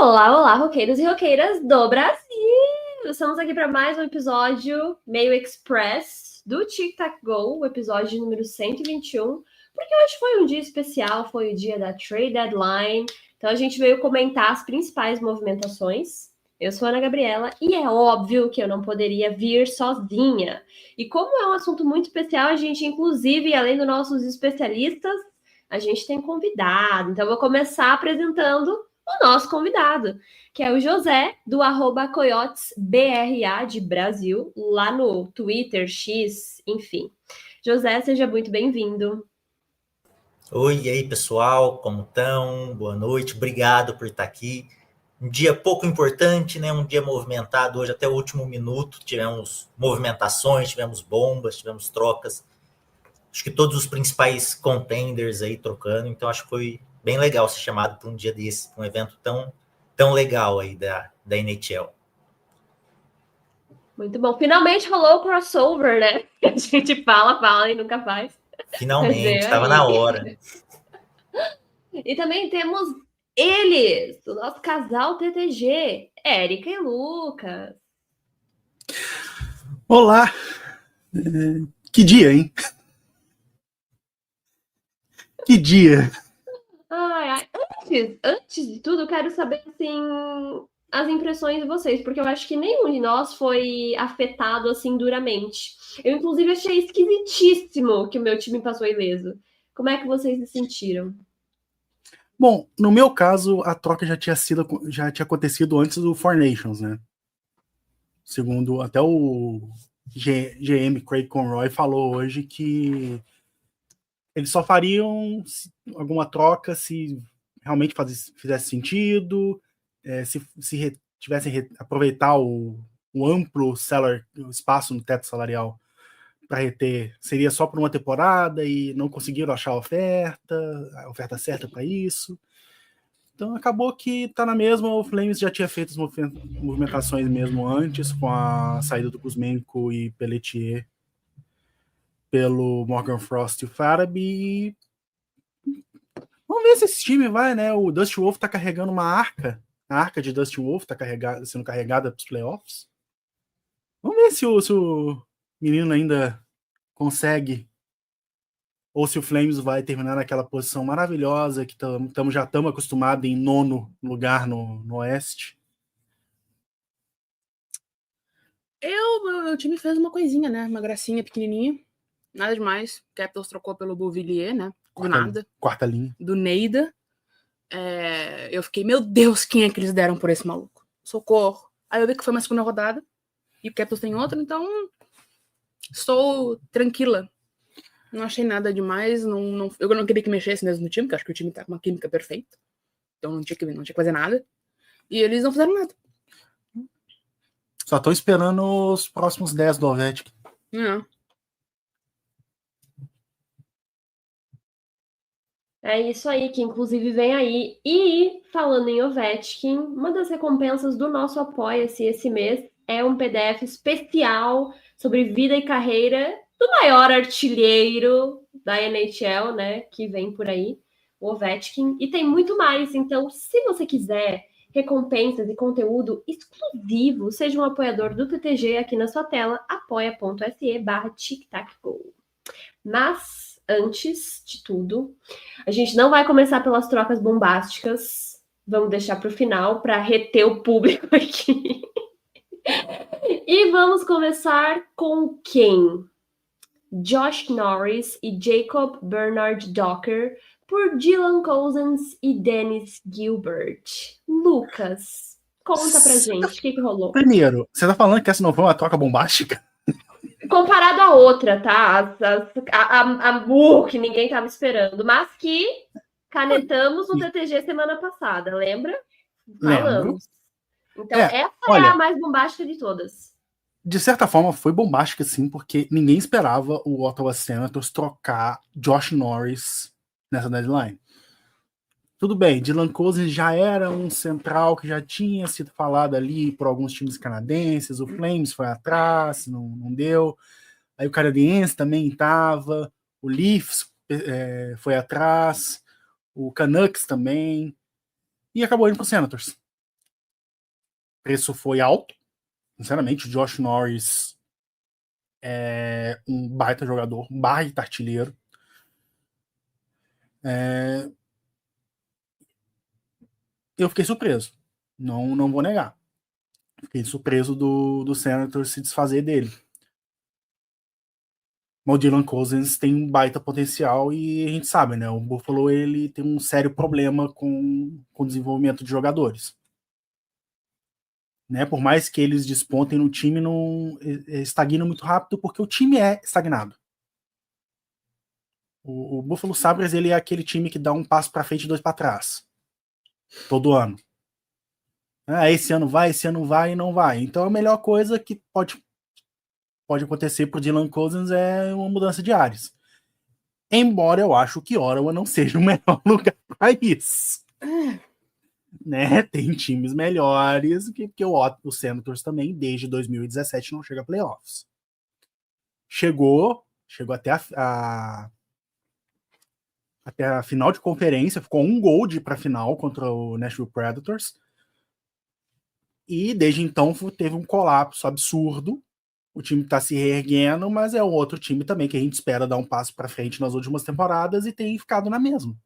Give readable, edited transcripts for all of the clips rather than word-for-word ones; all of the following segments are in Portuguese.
Olá, olá, roqueiros e roqueiras do Brasil! Estamos aqui para mais um episódio meio express do Tic Tac Go, o episódio número 121, porque hoje foi um dia especial, foi o dia da Trade Deadline, então a gente veio comentar as principais movimentações. Eu sou a Ana Gabriela e é óbvio que eu não poderia vir sozinha. E como é um assunto muito especial, a gente, inclusive, além dos nossos especialistas, a gente tem convidado. Então, eu vou começar apresentando o nosso convidado, que é o José, do @CoiotesBRA de Brasil, lá no Twitter, X, enfim. José, seja muito bem-vindo. Oi, e aí pessoal, como estão? Boa noite, obrigado por estar aqui. Um dia pouco importante, né? Um dia movimentado hoje até o último minuto. Tivemos movimentações, tivemos bombas, tivemos trocas. Acho que todos os principais contenders aí trocando, então acho que foi bem legal ser chamado para um dia desse, para um evento tão legal aí da NHL. Muito bom. Finalmente rolou o crossover, né? A gente fala e nunca faz. Finalmente, estava na hora. E também temos eles, o nosso casal TTG, Érica e Lucas. Olá! Que dia, hein? Que dia! Ai. Antes de tudo, eu quero saber, assim, as impressões de vocês, porque eu acho que nenhum de nós foi afetado, assim, duramente. Eu, inclusive, achei esquisitíssimo que o meu time passou ileso. Como é que vocês se sentiram? Bom, no meu caso, a troca já tinha acontecido antes do Four Nations, né? Segundo até o GM Craig Conroy falou hoje que eles só fariam alguma troca se realmente fizesse sentido, se tivessem aproveitar o amplo o espaço no teto salarial para reter, seria só por uma temporada e não conseguiram achar a oferta certa para isso. Então acabou que tá na mesma. O Flames já tinha feito as movimentações mesmo antes, com a saída do Kuzmenko e Pelletier pelo Morgan Frost e o Farabee. Vamos ver se esse time vai, né? O Dusty Wolf tá carregando uma arca. A arca de Dusty Wolf tá sendo carregada para os playoffs. Vamos ver se o menino ainda consegue, ou se o Flames vai terminar naquela posição maravilhosa que já estamos acostumados em 9º lugar no Oeste. Meu time fez uma coisinha, né? Uma gracinha pequenininha. Nada demais. O Capitals trocou pelo Beauvillier, né? Quarta linha. Do Neida. Eu fiquei, meu Deus, quem é que eles deram por esse maluco? Socorro. Aí eu vi que foi uma segunda rodada. E o Capitals tem outra, então estou tranquila. Não achei nada demais. Eu não queria que mexesse mesmo no time, porque acho que o time tá com uma química perfeita. Então não tinha que fazer nada. E eles não fizeram nada. Só tô esperando os próximos 10 do Ovechkin. Não. É isso aí, que inclusive vem aí. E, falando em Ovechkin, uma das recompensas do nosso Apoia-se esse mês é um PDF especial sobre vida e carreira do maior artilheiro da NHL, né, que vem por aí, o Ovechkin. E tem muito mais, então, se você quiser recompensas e conteúdo exclusivo, seja um apoiador do TTG aqui na sua tela, apoia.se/tictacgo. Mas antes de tudo, a gente não vai começar pelas trocas bombásticas. Vamos deixar para o final para reter o público aqui. E vamos começar com quem? Josh Norris e Jacob Bernard Docker por Dylan Cozens e Dennis Gilbert. Lucas, conta pra gente o que rolou. Primeiro, você tá falando que essa não foi uma troca bombástica? Comparado à outra, tá? Que ninguém tava esperando, mas que canetamos no TTG semana passada, lembra? Falamos. Então, essa é a mais bombástica de todas. De certa forma, foi bombástica, sim, porque ninguém esperava o Ottawa Senators trocar Josh Norris nessa deadline. Tudo bem, Dylan Cozens já era um central que já tinha sido falado ali por alguns times canadenses, o Flames foi atrás, não deu. Aí o Canadiense também estava, o Leafs foi atrás, o Canucks também, e acabou indo para o Senators. preço foi alto. Sinceramente, o Josh Norris é um baita jogador, um baita artilheiro. Eu fiquei surpreso. Não vou negar. Fiquei surpreso do Senators se desfazer dele. Mas o Dylan Cousins tem um baita potencial e a gente sabe, né? O Buffalo ele tem um sério problema com o desenvolvimento de jogadores. Né? Por mais que eles despontem no time, não estagnam muito rápido porque o time é estagnado. O Buffalo Sabres ele é aquele time que dá um passo para frente e dois para trás. Todo ano. Esse ano vai e não vai. Então a melhor coisa que pode acontecer pro Dylan Cousins é uma mudança de ares. Embora eu acho que Ottawa não seja o melhor lugar para isso. Né? Tem times melhores, porque o Senators também, desde 2017, não chega a playoffs. Chegou até até a final de conferência, ficou um gol de ir para a final contra o Nashville Predators. E desde então teve um colapso absurdo. O time está se reerguendo, mas é um outro time também que a gente espera dar um passo para frente nas últimas temporadas e tem ficado na mesma.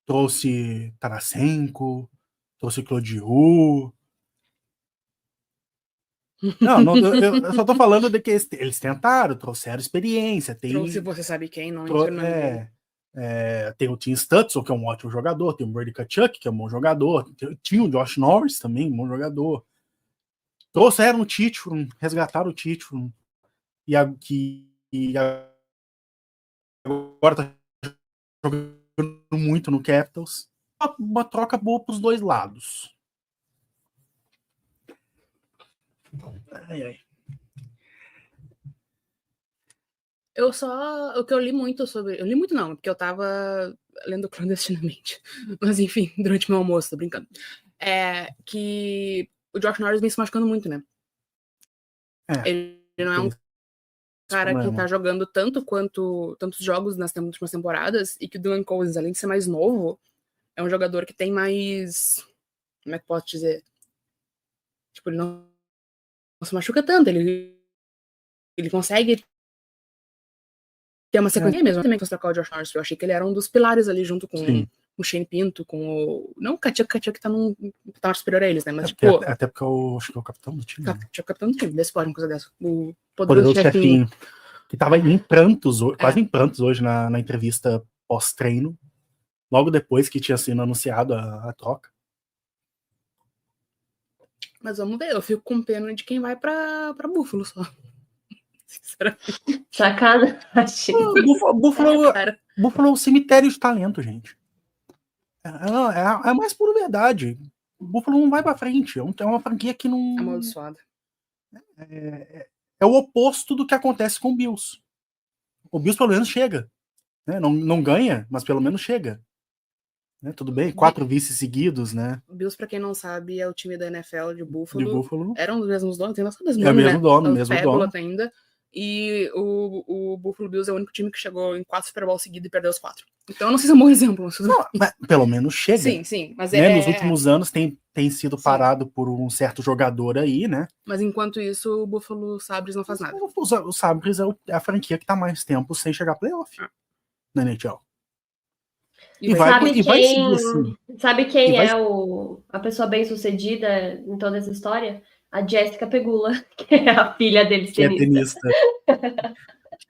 Trouxe Tarasenko, trouxe Claude. Não, eu só tô falando de que eles tentaram, trouxeram experiência. Trouxe você sabe quem, não tem o Tim Stutzel, que é um ótimo jogador, tem o Brady Tkachuk, que é um bom jogador, tinha o Josh Norris também, um bom jogador. Trouxeram o Titchum, resgataram o Titchum, e agora tá jogando muito no Capitals. Uma troca boa pros dois lados. Ai. O que eu li muito sobre. Eu li muito não, porque eu tava lendo clandestinamente. Mas enfim, durante meu almoço, tô brincando. É que o Josh Norris vem se machucando muito, né? Ele não é um cara que tá jogando tantos jogos nas últimas temporadas, e que o Dylan Cousins, além de ser mais novo, é um jogador que tem mais. Como é que posso dizer? Tipo, ele não se machuca tanto, ele consegue ter uma sequência mesmo. Também que trocar o Josh Norris, eu achei que ele era um dos pilares ali junto com o Shane Pinto, com o. Não o Tkachuk tá num patamar superior a eles, né? Mas até porque eu acho que é o capitão do time. O capitão do time, desse pode uma coisa dessa. O poderoso chefinho. Que tava em prantos, quase em prantos hoje na entrevista pós-treino, logo depois que tinha sido anunciado a troca. Mas vamos ver, eu fico com pena de quem vai pra Buffalo só. Sacanagem. Buffalo é um cemitério de talento, gente. É a mais pura verdade. O Buffalo não vai pra frente. É uma franquia que não. Amaldiçoada. É o oposto do que acontece com o Bills. O Bills pelo menos chega. Né? Não ganha, mas pelo menos chega. Né? Tudo bem, 4 vices seguidos, né? O Bills, pra quem não sabe, é o time da NFL de Buffalo. Eram os mesmos donos, tem noção mesmo nome, mesmo dono. Ainda. E o Buffalo Bills é o único time que chegou em 4 Super Bowl seguidos e perdeu os 4. Então eu não sei se é um bom exemplo. Mas pelo menos chega. Sim. Mas né? Nos últimos anos tem sido parado por um certo jogador aí, né? Mas enquanto isso, o Buffalo Sabres não faz nada. O Sabres é a franquia que tá mais tempo sem chegar playoff na NHL. Sabe quem é a pessoa bem sucedida em toda essa história? A Jessica Pegula, que é a filha deles, que tenista.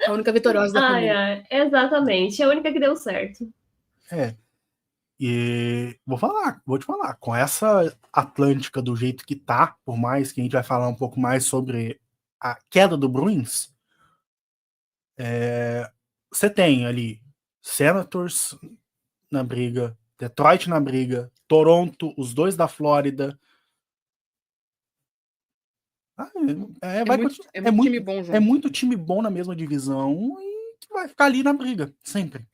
A única vitoriosa da família. Exatamente, a única que deu certo. E vou te falar, com essa Atlântica do jeito que tá, por mais que a gente vai falar um pouco mais sobre a queda do Bruins, você tem ali Senators na briga, Detroit na briga, Toronto, os dois da Flórida. Time bom junto. É muito time bom na mesma divisão e que vai ficar ali na briga, sempre.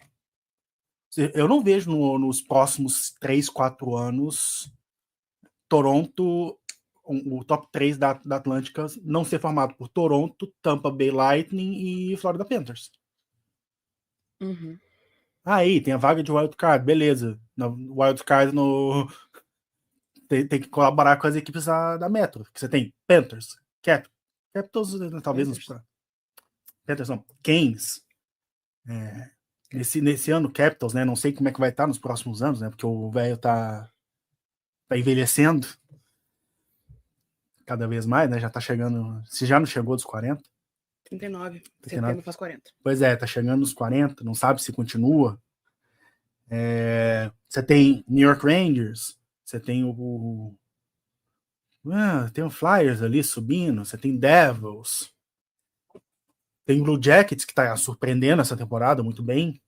Eu não vejo nos próximos 3, 4 anos Toronto, o top 3 da Atlântica, não ser formado por Toronto, Tampa Bay Lightning e Florida Panthers. Uhum. Aí tem a vaga de wildcard, beleza. Wildcard tem que colaborar com as equipes da Metro. Que você tem Panthers, Capitals, talvez nos Panthers não, Canes. Nesse ano, Capitals, né? Não sei como é que vai estar nos próximos anos, né? Porque o velho tá envelhecendo cada vez mais, né? Já tá chegando. Se já não chegou dos 40. 39. 39. Setembro faz 40. Pois é, tá chegando nos 40, não sabe se continua. Você tem New York Rangers, você tem tem o Flyers ali subindo, você tem Devils, tem Blue Jackets que tá surpreendendo essa temporada muito bem.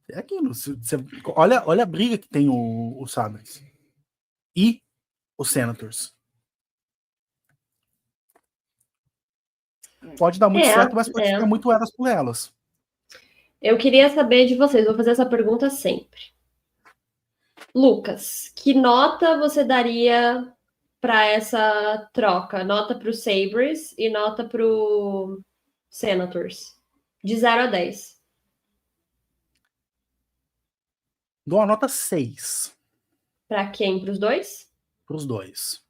É aquilo, olha a briga que tem o Sabres e os Senators. Pode dar muito certo, mas pode ficar muito elas por elas. Eu queria saber de vocês, vou fazer essa pergunta sempre. Lucas, que nota você daria para essa troca? Nota para o Sabres e nota para o Senators? De 0 a 10. Dou uma nota 6. Para quem? Para os dois? Para os dois.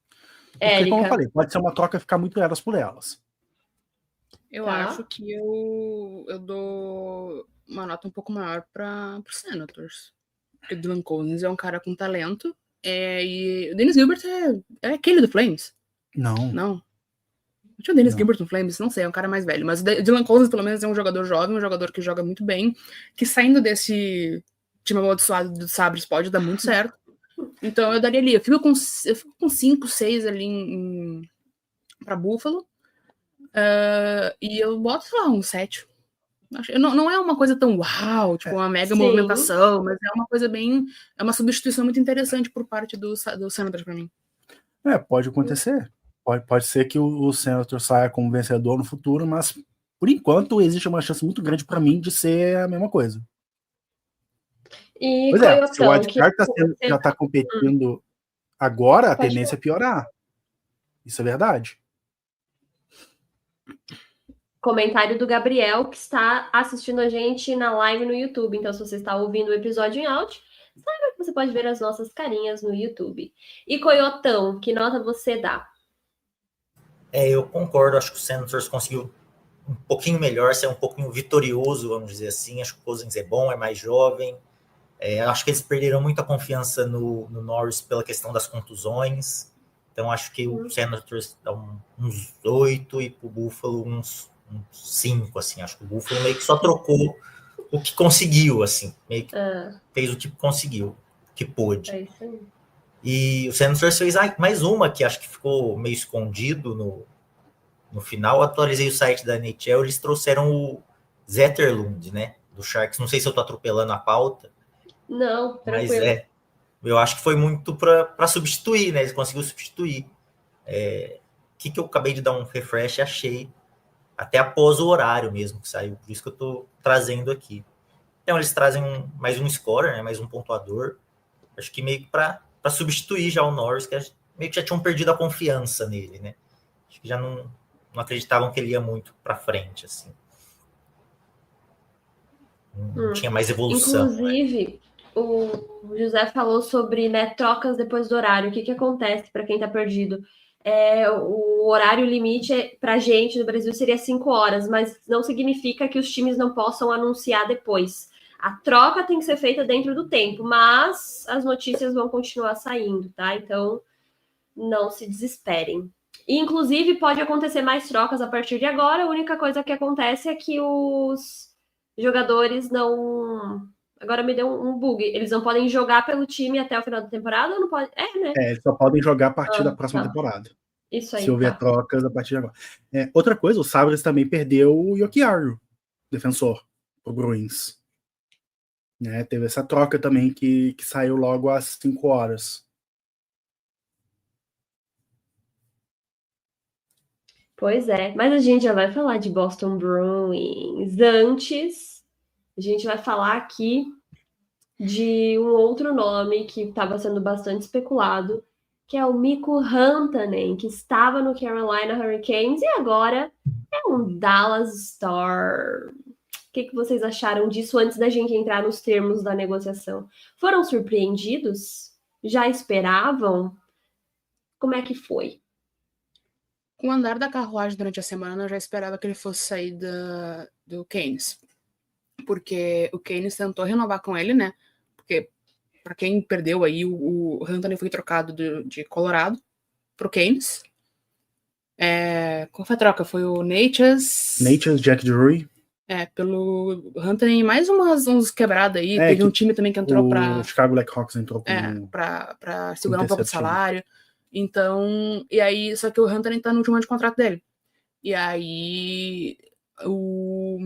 Porque, como eu falei, pode ser uma troca ficar muito elas por elas. Eu acho que eu dou uma nota um pouco maior para os Senators. Porque o Dylan Cousins é um cara com talento. E o Dennis Gilbert é aquele do Flames. Não. Não tinha o Dennis Gilbert no Flames? Não sei, é um cara mais velho. Mas o Dylan Cousins, pelo menos, é um jogador jovem, um jogador que joga muito bem, que saindo desse time amaldiçoado do Sabres pode dar muito certo. Então eu daria ali. Eu fico com 5, 6 ali para Buffalo. E eu boto, sei lá, um 7. Não é uma coisa tão uau, tipo uma mega movimentação, mas é uma coisa bem. É uma substituição muito interessante por parte do Senators para mim. Pode acontecer. Pode ser que o Senator saia como vencedor no futuro, mas por enquanto existe uma chance muito grande para mim de ser a mesma coisa. E se o Wildcard já está competindo agora, a tendência é piorar. Isso é verdade. Comentário do Gabriel, que está assistindo a gente na live no YouTube. Então, se você está ouvindo o episódio em áudio, saiba que você pode ver as nossas carinhas no YouTube. E Coiotão, que nota você dá? Eu concordo. Acho que o Senators conseguiu um pouquinho melhor, ser um pouquinho vitorioso, vamos dizer assim. Acho que o Cousins é bom, é mais jovem. Acho que eles perderam muita confiança no Norris pela questão das contusões. Então, acho que o Senators dá uns 8 e pro Buffalo uns 5, assim. Acho que o Buffalo meio que só trocou o que conseguiu, assim. Meio que fez o que conseguiu, que pôde. É isso aí. E o Senators fez mais uma que acho que ficou meio escondido no final. Eu atualizei o site da NHL, eles trouxeram o Zetterlund, né? Do Sharks. Não sei se eu tô atropelando a pauta. Não, tranquilo. Mas eu acho que foi muito para substituir, né? Eles conseguiram substituir. Que eu acabei de dar um refresh e achei até após o horário mesmo que saiu. Por isso que eu tô trazendo aqui. Então eles trazem mais um scorer, né? Mais um pontuador. Acho que meio que para substituir já o Norris, que meio que já tinham perdido a confiança nele, né? Acho que já não acreditavam que ele ia muito para frente, assim. Não tinha mais evolução. Inclusive, né? O José falou sobre, né, trocas depois do horário. O que acontece para quem está perdido? O horário limite para a gente no Brasil seria 5 horas, mas não significa que os times não possam anunciar depois. A troca tem que ser feita dentro do tempo, mas as notícias vão continuar saindo, tá? Então, não se desesperem. E, inclusive, pode acontecer mais trocas a partir de agora. A única coisa que acontece é que os jogadores não... Agora me deu um bug. Eles não podem jogar pelo time até o final da temporada? Ou não pode? Né? Eles só podem jogar a partir da próxima temporada. Isso aí, se houver trocas a partir de agora. Outra coisa, o Sabres também perdeu o Jokiharju, defensor, o Bruins. Né? Teve essa troca também que saiu logo às 5 horas. Pois é, mas a gente já vai falar de Boston Bruins. Antes, a gente vai falar aqui de um outro nome que estava sendo bastante especulado, que é o Mikko Rantanen, que estava no Carolina Hurricanes e agora é um Dallas Star. O que vocês acharam disso antes da gente entrar nos termos da negociação? Foram surpreendidos? Já esperavam? Como é que foi? Com o andar da carruagem durante a semana, eu já esperava que ele fosse sair do Keynes. Porque o Keynes tentou renovar com ele, né? Porque, pra quem perdeu aí, o Anthony foi trocado de Colorado pro Keynes. Qual foi a troca? Foi o Natchez, Jack Drury. Pelo Anthony, mais uns quebrados aí. Teve um time também que entrou o Chicago Blackhawks entrou pra segurar um pouco do terceiro salário. Então, e aí, só que o Anthony tá no último ano de contrato dele. E aí, o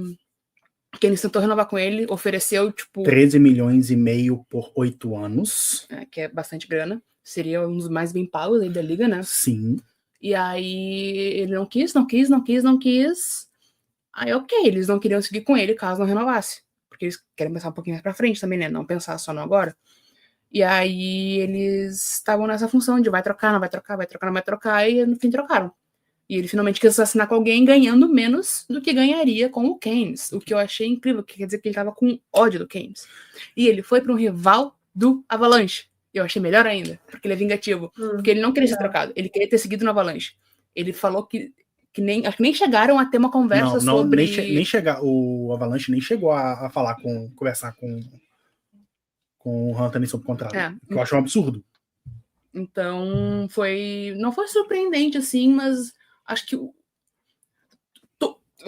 Keynes tentou renovar com ele, ofereceu, tipo... 13 milhões e meio por 8 anos. Que é bastante grana. Seria um dos mais bem pagos aí da liga, né? Sim. E aí, ele não quis. Aí, ok, eles não queriam seguir com ele caso não renovasse. Porque eles querem pensar um pouquinho mais pra frente também, né? Não pensar só no agora. E aí, eles estavam nessa função de vai trocar, não vai trocar, e no fim trocaram. E ele finalmente quis assinar com alguém ganhando menos do que ganharia com o Keynes. O que eu achei incrível, que quer dizer que ele tava com ódio do Keynes. E ele foi para um rival do Avalanche. Eu achei melhor ainda, porque ele é vingativo. Porque ele não queria ser trocado, ele queria ter seguido no Avalanche. Ele falou que acho que nem chegaram a ter uma conversa sobre... Nem chegar, o Avalanche nem chegou a conversar com o Anthony sobre o contrato. Que eu acho um absurdo. Então, não foi surpreendente, assim, mas acho que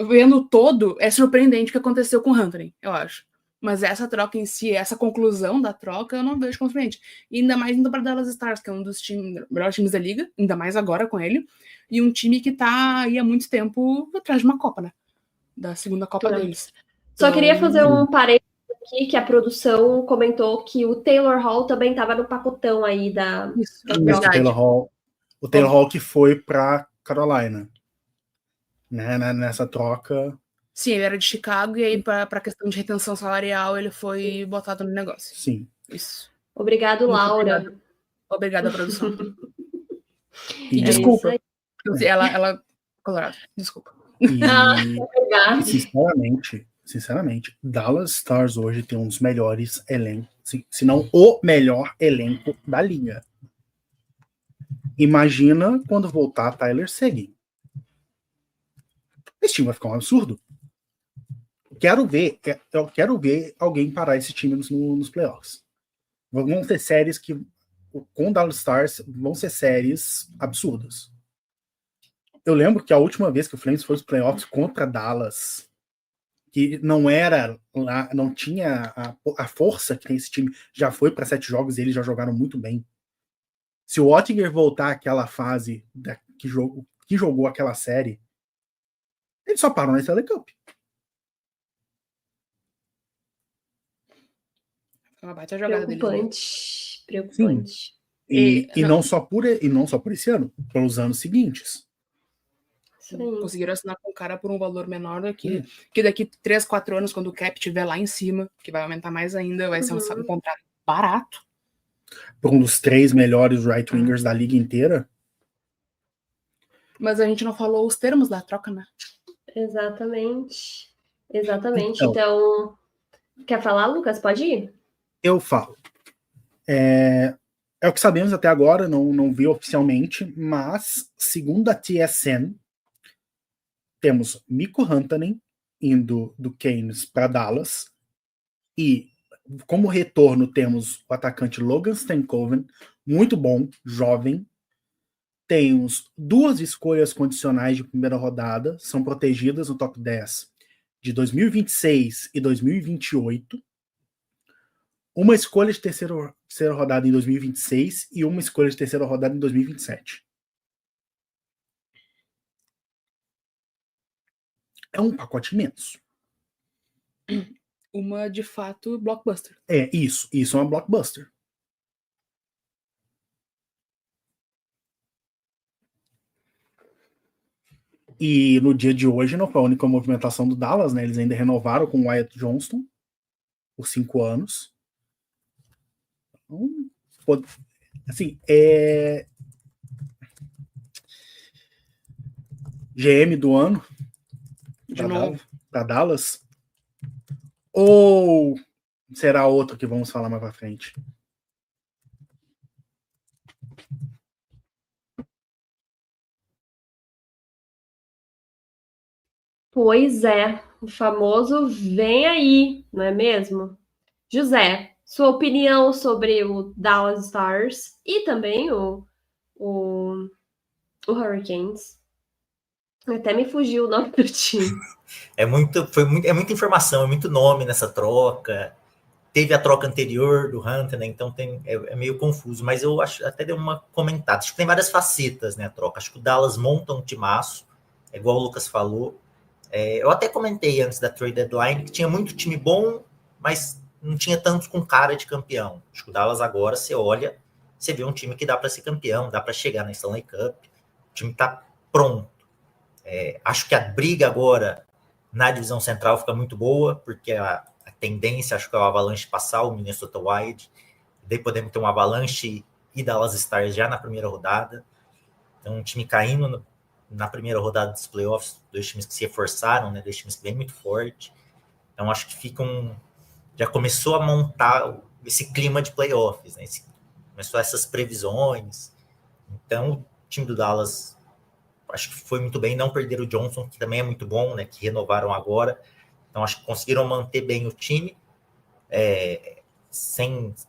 vendo todo, é surpreendente o que aconteceu com o Anthony, eu acho. Mas essa troca em si, essa conclusão da troca, eu não vejo como surpreendente. E ainda mais indo para Dallas Stars, que é um dos melhores times da liga, ainda mais agora com ele, e um time que tá aí há muito tempo atrás de uma Copa, né? Da segunda Copa deles. Só queria fazer um parênteses aqui, que a produção comentou que o Taylor Hall também estava no pacotão aí da... Isso, o Taylor Hall que foi para Carolina, né? Nessa troca. Sim, ele era de Chicago e aí para questão de retenção salarial ele foi botado no negócio. Sim. Isso. Obrigado, Laura. Obrigada, produção. E desculpa. Ela Colorado, desculpa. Sinceramente, Dallas Stars hoje tem um dos melhores elencos, se não o melhor elenco da liga. Imagina quando voltar Tyler Seguin. Esse time vai ficar um absurdo. Eu quero ver alguém parar esse time nos playoffs. Vão ter séries que, com Dallas Stars, vão ser séries absurdas. Eu lembro que a última vez que o Flames foi aos playoffs contra Dallas, que não era lá, não tinha a força que tem esse time, já foi para 7 jogos e eles já jogaram muito bem. Se o Oettinger voltar àquela fase que jogou aquela série, eles só param na Stanley Cup. É uma baita jogada preocupante. E não só por esse ano, pelos anos seguintes. Conseguiram assinar com o cara por um valor menor que daqui 3, 4 anos, quando o cap estiver lá em cima, que vai aumentar mais ainda, vai ser um contrato barato. Por um dos 3 melhores right-wingers da liga inteira. Mas a gente não falou os termos da troca, né? Exatamente. Então, quer falar, Lucas? Pode ir? Eu falo. É o que sabemos até agora, não vi oficialmente, mas, segundo a TSN, temos Mikko Rantanen indo do Keynes para Dallas, e como retorno temos o atacante Logan Stankoven, muito bom, jovem. Temos 2 escolhas condicionais de primeira rodada, são protegidas no top 10 de 2026 e 2028. Uma escolha de terceira rodada em 2026 e uma escolha de terceira rodada em 2027. É um pacote imenso. Uma, de fato, blockbuster. Isso é uma blockbuster. E no dia de hoje não foi a única movimentação do Dallas, né? Eles ainda renovaram com o Wyatt Johnston por 5 anos. Então, assim, GM do ano de novo para Dallas. Ou será outro que vamos falar mais pra frente? Pois é, o famoso vem aí, não é mesmo? José, sua opinião sobre o Dallas Stars e também o Hurricanes. Até me fugiu o nome do time. É muita informação, é muito nome nessa troca. Teve a troca anterior do Hunter, né? Então é meio confuso, mas eu acho até deu uma comentada. Acho que tem várias facetas, né, a troca. Acho que o Dallas monta um timaço, é igual o Lucas falou. Eu até comentei antes da trade deadline que tinha muito time bom, mas não tinha tantos com cara de campeão. Acho que o Dallas agora, você olha, você vê um time que dá para ser campeão, dá para chegar na Stanley Cup. O time está pronto. Acho que a briga agora na divisão central fica muito boa, porque a tendência, acho que é o Avalanche passar o Minnesota Wild, daí podemos ter um Avalanche e Dallas Stars já na primeira rodada. Então, um time caindo na primeira rodada dos playoffs, dois times que se reforçaram, né? Dois times que vêm muito forte. Então, acho que já começou a montar esse clima de playoffs, né? Começou essas previsões. Então, o time do Dallas acho que foi muito bem, não perderam o Johnson, que também é muito bom, né? Que renovaram agora. Então, acho que conseguiram manter bem o time,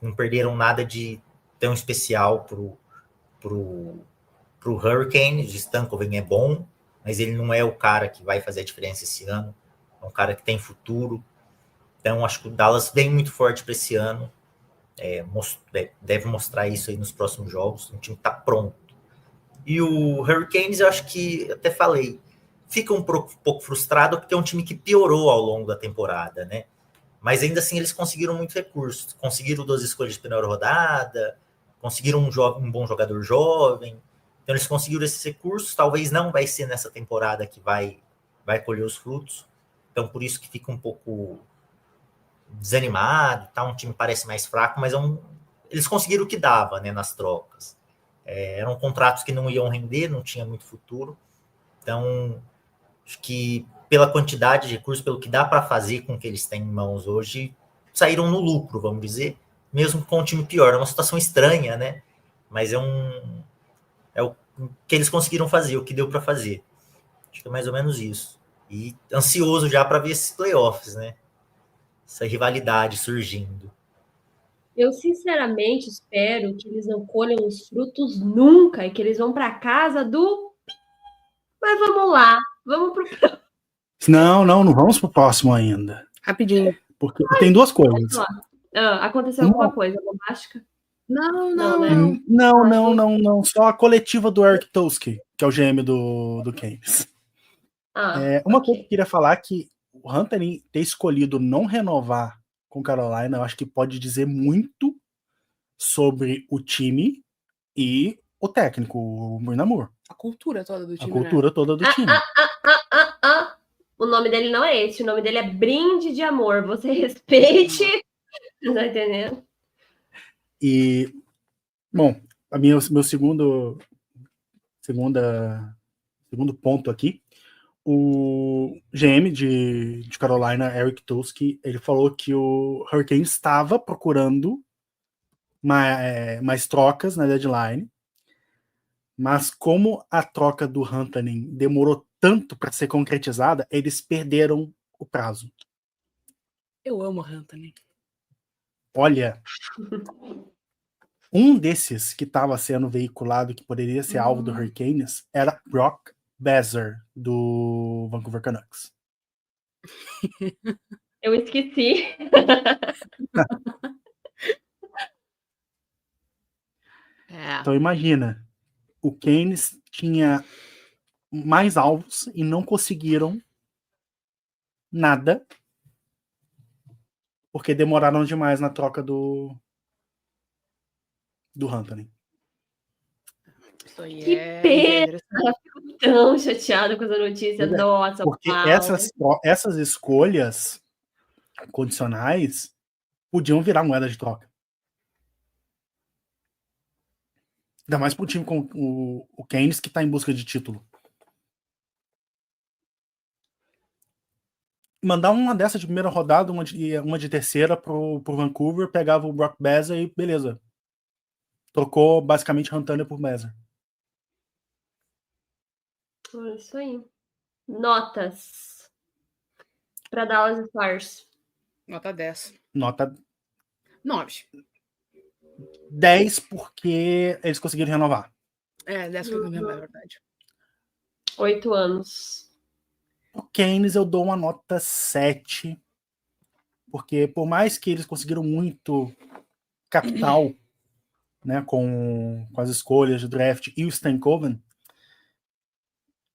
não perderam nada de tão especial pro Hurricane. O Stankoven é bom, mas ele não é o cara que vai fazer a diferença esse ano. É um cara que tem futuro. Então, acho que o Dallas vem muito forte para esse ano. Deve mostrar isso aí nos próximos jogos. O time está pronto. E o Hurricanes, eu acho que, até falei, fica um pouco frustrado porque é um time que piorou ao longo da temporada, né? Mas ainda assim eles conseguiram muitos recursos. Conseguiram 2 escolhas de primeira rodada, conseguiram um bom jogador jovem. Então eles conseguiram esses recursos. Talvez não vai ser nessa temporada que vai colher os frutos. Então por isso que fica um pouco desanimado. Tá? Um time parece mais fraco, mas eles conseguiram o que dava, né, nas trocas. Eram contratos que não iam render, não tinha muito futuro. Então, acho que pela quantidade de recursos, pelo que dá para fazer com o que eles têm em mãos hoje, saíram no lucro, vamos dizer, mesmo com um time pior. É uma situação estranha, né? Mas é o que eles conseguiram fazer, o que deu para fazer. Acho que é mais ou menos isso. E ansioso já para ver esses playoffs, né? Essa rivalidade surgindo. Eu sinceramente espero que eles não colham os frutos nunca e que eles vão para casa do. Mas vamos lá, vamos pro. Não vamos pro próximo ainda. Rapidinho. Porque tem duas coisas. Aconteceu alguma coisa bombástica? Não, né? Não. Só a coletiva do Eric Toski, que é o GM do Canes. Uma coisa que eu queria falar é que o Hunter ter escolhido não renovar com Carolina, eu acho que pode dizer muito sobre o time e o técnico, o Brind'Amour. A cultura toda do time. A cultura toda do time. O nome dele não é esse, o nome dele é Brinde de Amor. Você respeite. Tá entendendo? E, bom, meu segundo ponto aqui, o GM de Carolina, Eric Toski, ele falou que o Hurricane estava procurando mais trocas na deadline, mas como a troca do Huntanen demorou tanto para ser concretizada, eles perderam o prazo. Eu amo o Huntanen. Olha, um desses que estava sendo veiculado, que poderia ser alvo do Hurricanes, era Brock Besser, do Vancouver Canucks. Eu esqueci. Então imagina, o Canes tinha mais alvos e não conseguiram nada porque demoraram demais na troca do Huntanen. Que pena! Eu fico tão chateada com essa notícia. Nossa, porque essas escolhas condicionais podiam virar moeda de troca. Ainda mais para um time com o Canes, que está em busca de título. mandar uma dessa de primeira rodada, uma de terceira pro Vancouver, pegava o Brock Besser e beleza. Trocou basicamente Hunter por Besser. É isso aí. Notas para Dallas Stars. Nota 10. Nota 9. 10 porque eles conseguiram renovar. 10 foi mesmo, é verdade. 8 anos. O Canes eu dou uma nota 7, porque por mais que eles conseguiram muito capital, né, com as escolhas de draft e o Stankoven,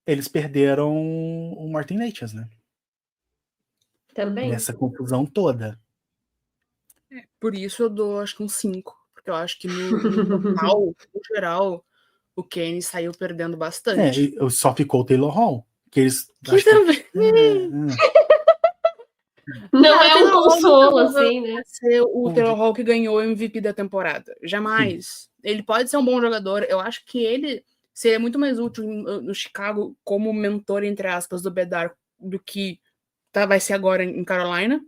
eles perderam o Martin Necas, né? Também. Nessa confusão toda. Por isso eu dou, acho que um 5. Porque eu acho que no total, no geral, o Kane saiu perdendo bastante. Só ficou o Taylor Hall. Que eles. Que também. Não Cara, é um consolo, assim, né? Ser o Taylor Hall que ganhou o MVP da temporada. Jamais. Sim. Ele pode ser um bom jogador. Eu acho que ele seria muito mais útil no Chicago como mentor, entre aspas, do Bedard do que vai ser agora em Carolina.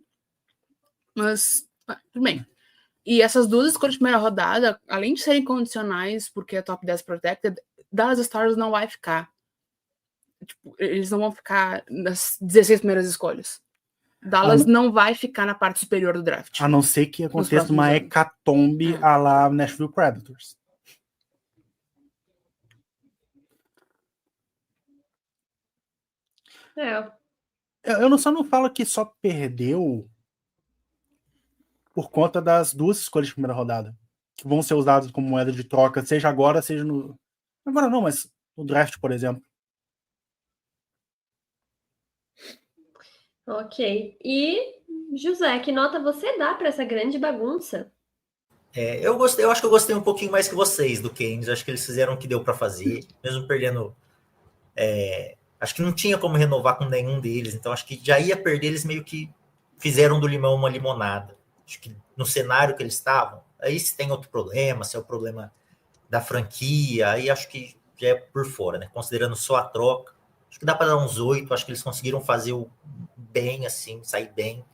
Mas, tudo bem. E essas duas escolhas de primeira rodada, além de serem condicionais, porque é top 10 protected, Dallas Stars não vai ficar. Tipo, eles não vão ficar nas 16 primeiras escolhas. Dallas não vai ficar na parte superior do draft. A não ser que aconteça uma hecatombe à la Nashville Predators. Eu só não falo que só perdeu por conta das duas escolhas de primeira rodada, que vão ser usadas como moeda de troca, seja agora, seja no... Agora não, mas no draft, por exemplo. Ok. E, José, que nota você dá para essa grande bagunça? Eu acho que eu gostei um pouquinho mais que vocês do Canes. Acho que eles fizeram o que deu para fazer, mesmo perdendo. Acho que não tinha como renovar com nenhum deles, então acho que já ia perder. Eles meio que fizeram do limão uma limonada. Acho que no cenário que eles estavam, aí se tem outro problema, se é o problema da franquia, aí acho que já é por fora, né? Considerando só a troca, acho que dá para dar uns 8. Acho que eles conseguiram fazer bem, assim, sair bem.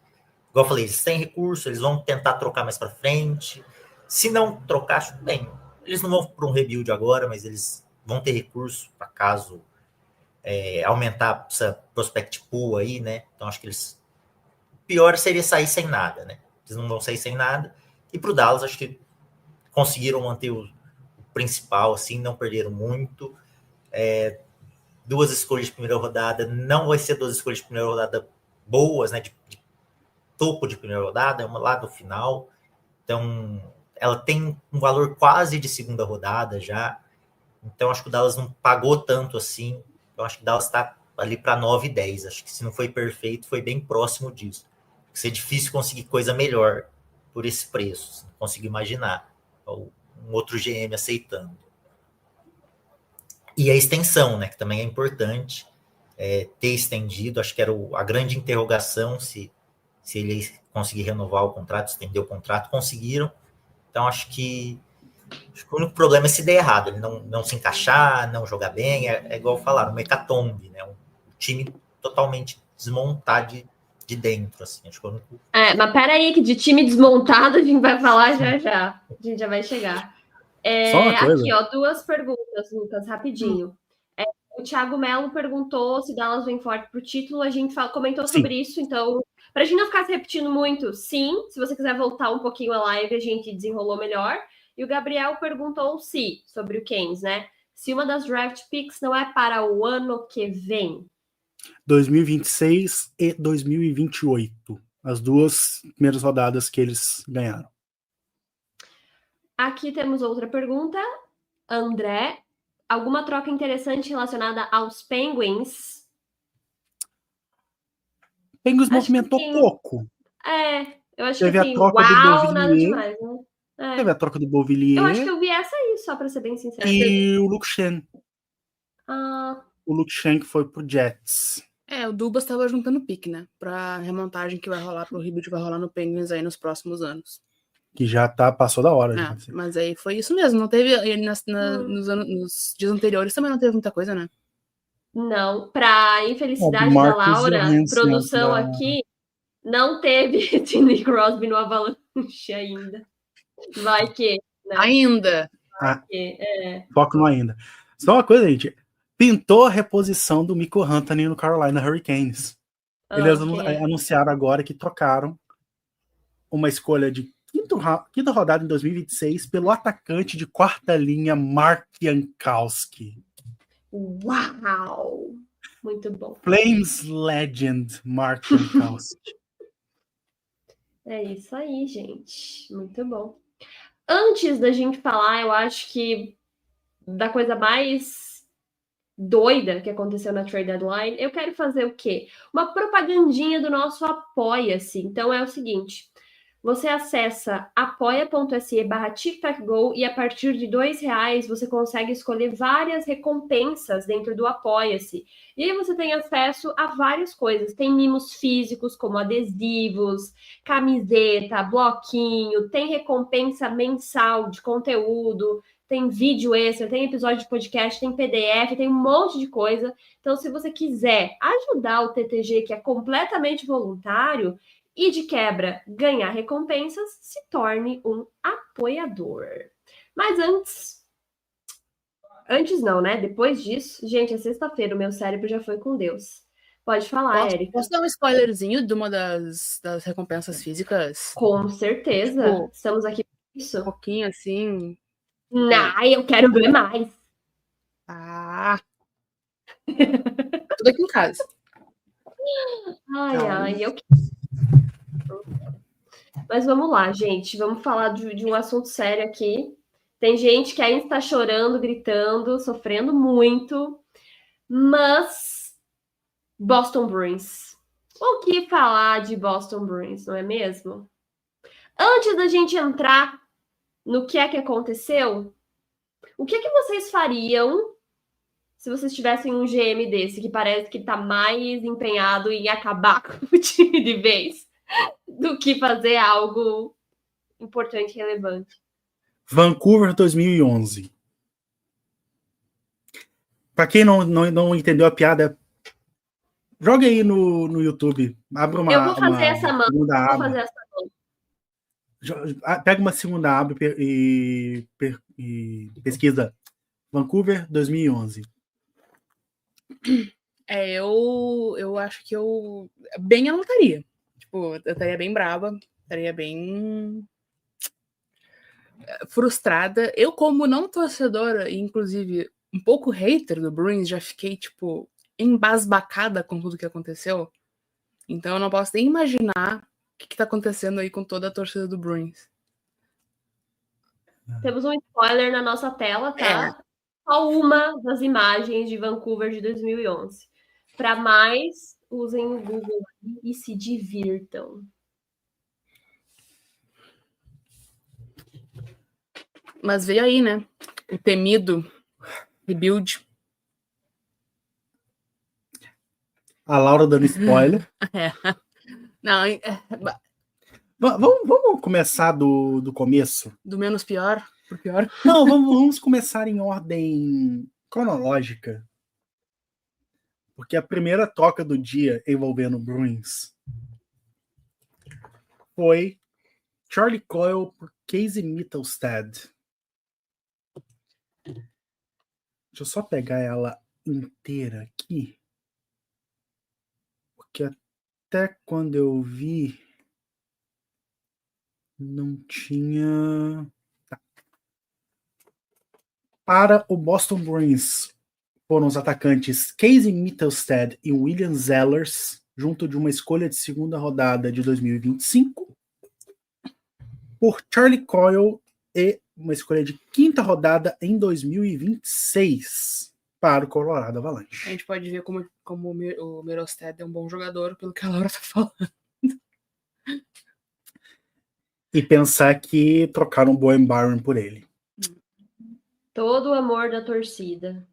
Igual eu falei, eles têm recurso, eles vão tentar trocar mais para frente. Se não trocar, acho bem. Eles não vão para um rebuild agora, mas eles vão ter recurso para caso aumentar essa prospect pool aí, né? Então acho que eles... Pior seria sair sem nada, né? Eles não vão sair sem nada. E para o Dallas, acho que conseguiram manter o principal, assim, não perderam muito. Duas escolhas de primeira rodada, não vai ser duas escolhas de primeira rodada boas, né? De topo de primeira rodada, é uma lá do final. Então, ela tem um valor quase de segunda rodada já. Então, acho que o Dallas não pagou tanto assim. Então, acho que o Dallas está ali para 9 e 10. Acho que se não foi perfeito, foi bem próximo disso. Vai ser difícil conseguir coisa melhor por esse preço. Não consigo imaginar um outro GM aceitando. E a extensão, né, que também é importante ter estendido. Acho que era a grande interrogação se ele conseguir renovar o contrato, estender o contrato. Conseguiram. Então, acho que o único problema é se der errado, ele não se encaixar, não jogar bem, é igual falaram, um hecatombe, né? Um time totalmente desmontar de dentro, assim. Acho que único... mas peraí, que de time desmontado a gente vai falar já. A gente já vai chegar. Só uma coisa. Aqui, ó, 2 perguntas, Lucas, rapidinho. O Thiago Melo perguntou se Dallas vem forte pro título, a gente comentou sobre isso, então, pra gente não ficar se repetindo muito, sim, se você quiser voltar um pouquinho a live, a gente desenrolou melhor. E o Gabriel perguntou sobre o Canes, né? Se uma das draft picks não é para o ano que vem. 2026 e 2028. As duas primeiras rodadas que eles ganharam. Aqui temos outra pergunta. André, alguma troca interessante relacionada aos Penguins? Penguins movimentou pouco. Eu acho teve que assim, a troca do Beauvillier, nada demais, né? Teve a troca do Beauvillier. Eu acho que eu vi essa aí, só para ser bem sincero. E o Luke Shen. O Luke Shen que foi pro Jets. O Dubas estava juntando pique, né? Pra remontagem que vai rolar pro rebuild que vai rolar no Penguins aí nos próximos anos. Que já passou da hora. Já. Mas aí foi isso mesmo. Não teve. Nos dias anteriores também não teve muita coisa, né? Não, para infelicidade da Marcus Laura, Johansson produção entra. aqui não teve Sidney Crosby no Avalanche ainda. Vai que, né? Ainda. Foco no ainda. Só uma coisa, gente. Pintou a reposição do Mikko Rantanen no Carolina Hurricanes. Eles anunciaram agora que trocaram uma escolha de quinta rodada em 2026 pelo atacante de quarta linha Mark Jankowski. Uau! Muito bom. Flames Legend Mark Jankowski. É isso aí, gente. Muito bom. Antes da gente falar, eu acho que da coisa mais doida que aconteceu na Trade Deadline, eu quero fazer o quê? Uma propagandinha do nosso Apoia-se. Então é o seguinte, você acessa apoia.se/tictacgo e a partir de R$2 você consegue escolher várias recompensas dentro do Apoia-se. E aí você tem acesso a várias coisas. Tem mimos físicos, como adesivos, camiseta, bloquinho, tem recompensa mensal de conteúdo, tem vídeo extra, tem episódio de podcast, tem PDF, tem um monte de coisa. Então, se você quiser ajudar o TTG, que é completamente voluntário, e de quebra ganhar recompensas, se torne um apoiador. Mas antes não, né? Depois disso, gente, é sexta-feira, o meu cérebro já foi com Deus. Pode falar, Érica. Posso dar um spoilerzinho de uma das recompensas físicas? Com certeza. Tipo, estamos aqui por isso. Um pouquinho assim. Não, eu quero ver mais. Tá tudo aqui em casa. Ai, eu Mas vamos lá, gente. Vamos falar de um assunto sério aqui. Tem gente que ainda está chorando, gritando, sofrendo muito. Mas Boston Bruins. O que falar de Boston Bruins, não é mesmo? Antes da gente entrar no que é que aconteceu, o que é que vocês fariam se vocês tivessem um GM desse, que parece que está mais empenhado em acabar com o time de vez do que fazer algo importante e relevante? Vancouver 2011. Para quem não entendeu a piada, joga aí no YouTube. Abre uma. Eu vou fazer essa mão. Pega uma segunda aba e pesquisa Vancouver 2011. Eu acho que eu bem anotaria. Tipo, eu estaria bem brava, estaria bem frustrada. Eu, como não torcedora, e inclusive um pouco hater do Bruins, já fiquei, tipo, embasbacada com tudo que aconteceu. Então eu não posso nem imaginar o que tá acontecendo aí com toda a torcida do Bruins. Temos um spoiler na nossa tela, tá? Só uma das imagens de Vancouver de 2011. Para mais, usem o Google e se divirtam. Mas veio aí, né? O temido rebuild. A Laura dando spoiler. Não, vamos começar do começo? Do menos pior pro pior? Não, vamos começar em ordem cronológica. Porque a primeira troca do dia envolvendo Bruins foi Charlie Coyle por Casey Mittelstadt. Deixa eu só pegar ela inteira aqui. Porque até quando eu vi, não tinha... Tá. Para o Boston Bruins, foram os atacantes Casey Mittelstadt e William Zellers, junto de uma escolha de segunda rodada de 2025, por Charlie Coyle e uma escolha de quinta rodada em 2026 para o Colorado Avalanche. A gente pode ver como o Mittelstadt é um bom jogador, pelo que a Laura tá falando. E pensar que trocaram o Bowen Byron por ele. Todo o amor da torcida.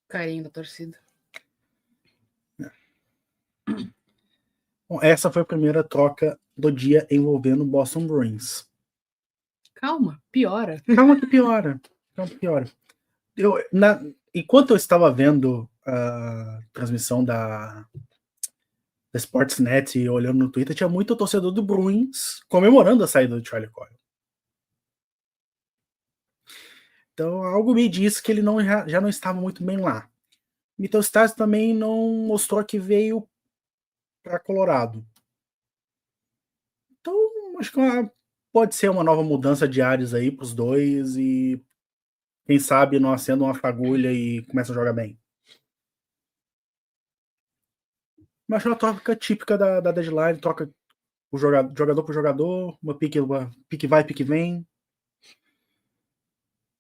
Carinho da torcida. Bom, essa foi a primeira troca do dia envolvendo o Boston Bruins. Calma, piora. Calma que piora. enquanto eu estava vendo a transmissão da Sportsnet e olhando no Twitter, tinha muito torcedor do Bruins comemorando a saída do Charlie Coyle. Então, algo me diz que ele já não estava muito bem lá. Mitchell Stars também não mostrou que veio para Colorado. Então, acho que pode ser uma nova mudança de áreas aí para os dois e quem sabe não acenda uma fagulha e começa a jogar bem. Mas é uma troca típica da deadline, troca o jogador por jogador, uma pique vai, pique vem.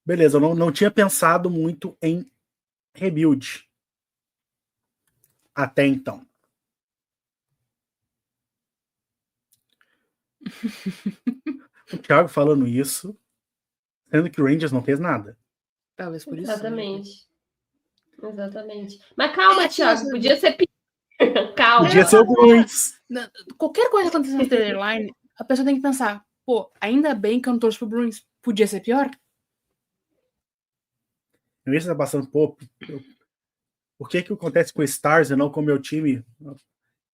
Beleza, eu não tinha pensado muito em rebuild até então. O Thiago falando isso, sendo que o Rangers não fez nada. Talvez por isso. Exatamente. Exatamente. Mas calma, Thiago, podia ser pior. Calma. Podia ser o Bruins. Qualquer coisa que aconteça na deadline, a pessoa tem que pensar, pô, ainda bem que eu não torço pro Bruins. Podia ser pior? Eu ia estar passando, pô, por que acontece com o Stars e não com o meu time?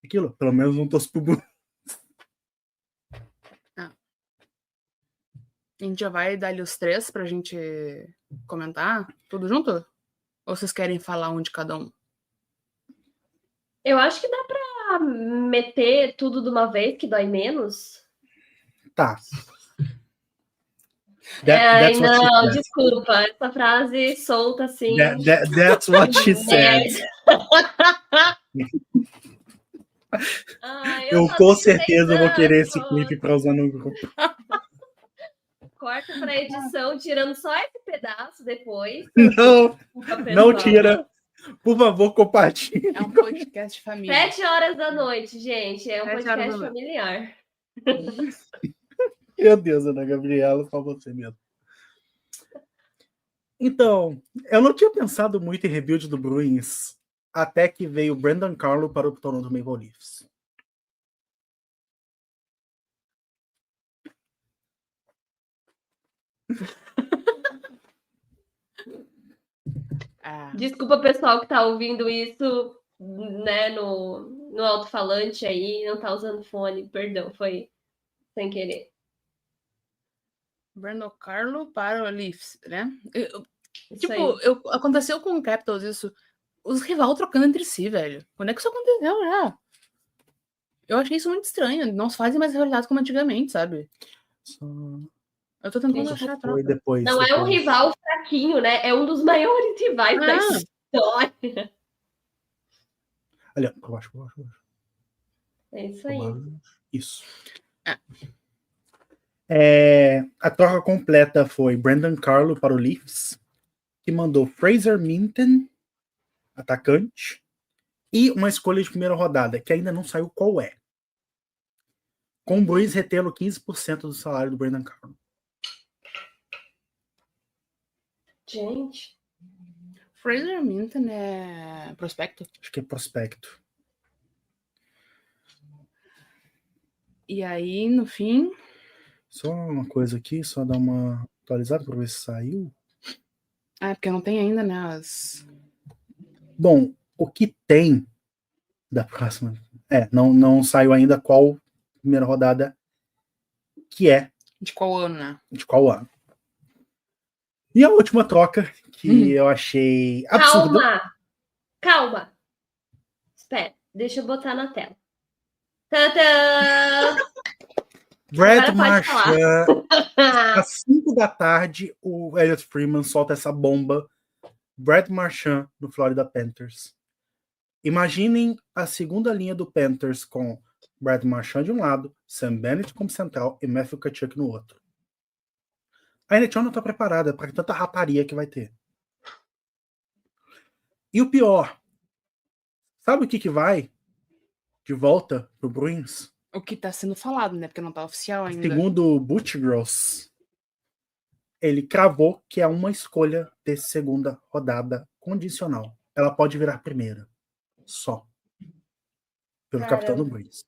Aquilo, pelo menos não torço pro Bruins. A gente já vai dar ali os 3 pra gente comentar tudo junto? Ou vocês querem falar um de cada um? Eu acho que dá pra meter tudo de uma vez, que dói menos. Tá. Ai, não, desculpa. Essa frase solta assim. That's what she said. Ai, eu com certeza vou querer esse clipe pra usar no grupo. Corta pra edição, tirando só esse pedaço depois. Não tira. Por favor, compartilhe. É um podcast de família. 7h da noite, gente. É um podcast familiar. Meu Deus, Ana Gabriela, só você mesmo. Então, eu não tinha pensado muito em rebuild do Bruins até que veio o Brandon Carlo para o Toronto Maple Leafs. Desculpa, pessoal, que tá ouvindo isso, né, no alto-falante aí, não tá usando fone, perdão, foi sem querer. Brandon Carlo para o Leafs, né? Tipo, aconteceu com o Capitals isso. Os rivais trocando entre si, velho. Quando é que isso aconteceu já? Eu achei isso muito estranho. Não se fazem mais rivalidades como antigamente, sabe? Eu tô tentando achar a troca. Depois. É um rival fraquinho, né? É um dos maiores rivais da história. Olha, eu acho. É isso aí. Isso. A troca completa foi Brandon Carlo para o Leafs, que mandou Fraser Minten, atacante, e uma escolha de primeira rodada, que ainda não saiu qual é. Com o Bruins retendo 15% do salário do Brandon Carlo. Gente. Fraser Minten é prospecto? Acho que é prospecto. E aí, no fim... Só uma coisa aqui, só dar uma atualizada para ver se saiu. Porque não tem ainda, né? Bom, o que tem da próxima... não saiu ainda qual primeira rodada que é. De qual ano, né? De qual ano. E a última troca, que eu achei absurda. Calma. Espera, deixa eu botar na tela. Tadã! Brad Marchand, às 5 da tarde, o Elliot Freeman solta essa bomba. Brad Marchand no Florida Panthers. Imaginem a segunda linha do Panthers com Brad Marchand de um lado, Sam Bennett como central e Matthew Tkachuk no outro. A NHL não está preparada para tanta rataria que vai ter. E o pior, sabe o que vai de volta pro Bruins? O que tá sendo falado, né? Porque não tá oficial ainda. Segundo o Butch Gross, ele cravou que é uma escolha de segunda rodada condicional. Ela pode virar primeira. Só. Pelo capitão do Bruins.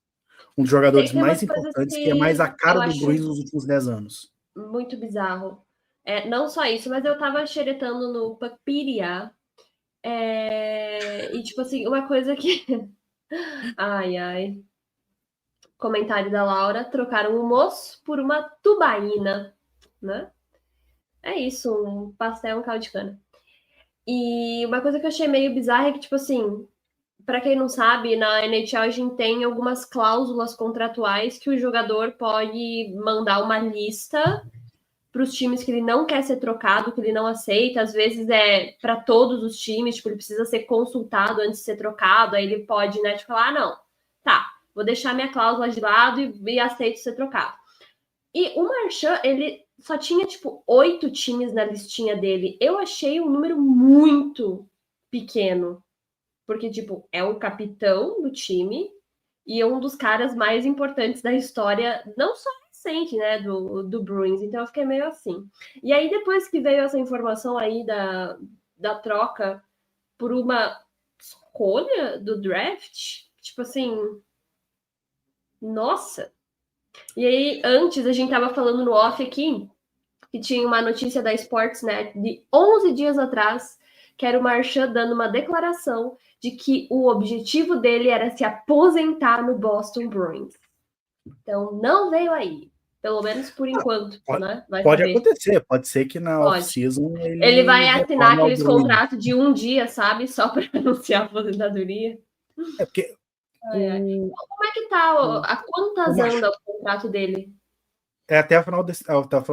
Um dos jogadores mais importantes, que é mais a cara do Bruins nos últimos 10 anos. Muito bizarro. Não só isso, mas eu tava xeretando no Papiria E, tipo assim, uma coisa que... Ai. Comentário da Laura. Trocaram o moço por uma tubaína, né? É isso, um pastel, um caldo de cana. E uma coisa que eu achei meio bizarra é que, tipo assim, para quem não sabe, na NHL a gente tem algumas cláusulas contratuais que o jogador pode mandar uma lista para os times que ele não quer ser trocado, que ele não aceita. Às vezes é para todos os times, tipo, ele precisa ser consultado antes de ser trocado. Aí ele pode, né, tipo, falar, não, tá, vou deixar minha cláusula de lado e aceito ser trocado. E o Marchand, ele só tinha, tipo, 8 times na listinha dele. Eu achei um número muito pequeno. Porque, tipo, é o capitão do time e é um dos caras mais importantes da história, não só recente, né, do Bruins. Então eu fiquei meio assim. E aí, depois que veio essa informação aí da troca por uma escolha do draft, tipo assim, nossa. E aí, antes a gente tava falando no off aqui, que tinha uma notícia da Sportsnet de 11 dias atrás, que era o Marchand dando uma declaração de que o objetivo dele era se aposentar no Boston Bruins. Então, não veio aí. Pelo menos por enquanto, né? Vai Pode saber. acontecer, pode ser que na Pode. off-season Ele vai assinar retorne ao aqueles Bruins. contratos de um dia, sabe? Só para anunciar a aposentadoria. É porque Como é que tá? A quantas anda o contrato dele? é até a final da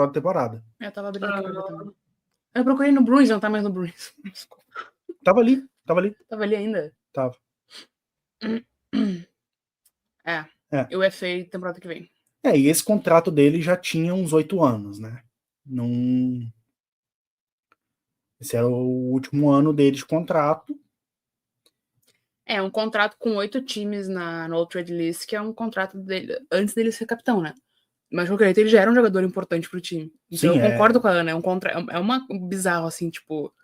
temporada. Eu tava abrindo aqui pra ver também. Eu procurei no Bruins, não tá mais no Bruins. Tava ali. Tava ali ainda? Tava. O UFA temporada que vem. E esse contrato dele já tinha uns 8 anos, né? Não... Esse era o último ano dele de contrato. É, um contrato com 8 times no trade list, que é um contrato dele antes dele ser capitão, né? Mas de qualquer jeito, ele já era um jogador importante pro time. Então Sim, eu concordo com a Ana. É uma bizarro, assim, tipo,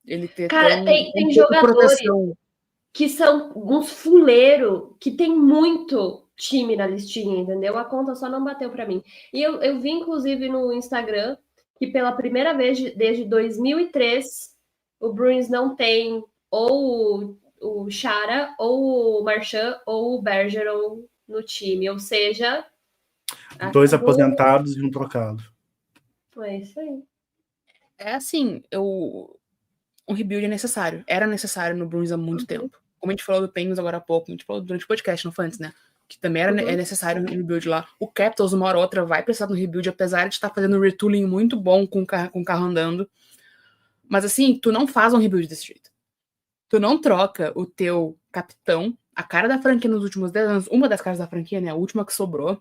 ele ter Cara, tem pouco jogadores proteção. que são uns fuleiros que tem muito time na listinha, entendeu? A conta só não bateu para mim. E eu vi, inclusive, no Instagram que pela primeira vez desde 2003 o Bruins não tem ou o Chara, ou o Marchand, ou o Bergeron no time. Ou seja... 2 aposentados e um trocado. É isso aí. É assim, um rebuild é necessário. Era necessário no Bruins há muito tempo. Como a gente falou do Penguins agora há pouco, a gente falou durante o podcast, não foi antes, né? Que também é necessário um rebuild lá. O Capitals, uma hora ou outra, vai precisar de um rebuild, apesar de estar fazendo um retooling muito bom com o carro andando. Mas assim, tu não faz um rebuild desse jeito. Tu não troca o teu capitão, a cara da franquia nos últimos 10 anos, uma das caras da franquia, né? A última que sobrou,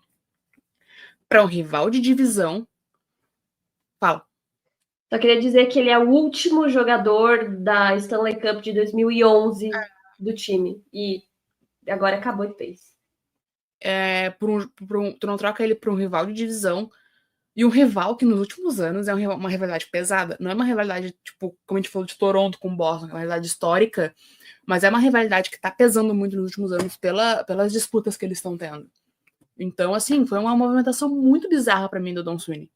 pra um rival de divisão. Fala. Só queria dizer que ele é o último jogador da Stanley Cup de 2011 do time. E agora acabou de vez. Tu não troca ele pra um rival de divisão. E um rival que nos últimos anos é uma rivalidade pesada. Não é uma rivalidade, tipo, como a gente falou de Toronto com Boston, é uma rivalidade histórica, mas é uma rivalidade que tá pesando muito nos últimos anos pelas disputas que eles estão tendo. Então, assim, foi uma movimentação muito bizarra pra mim do Don Sweeney.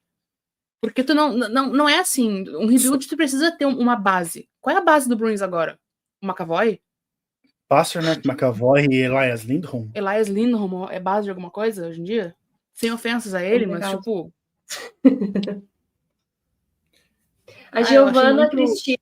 Porque tu não é assim. Um rebuild tu precisa ter uma base. Qual é a base do Bruins agora? O McAvoy? Pastrnak, McAvoy e Elias Lindholm. Elias Lindholm é base de alguma coisa hoje em dia? Sem ofensas a ele, mas tipo... A Giovana muito... Cristina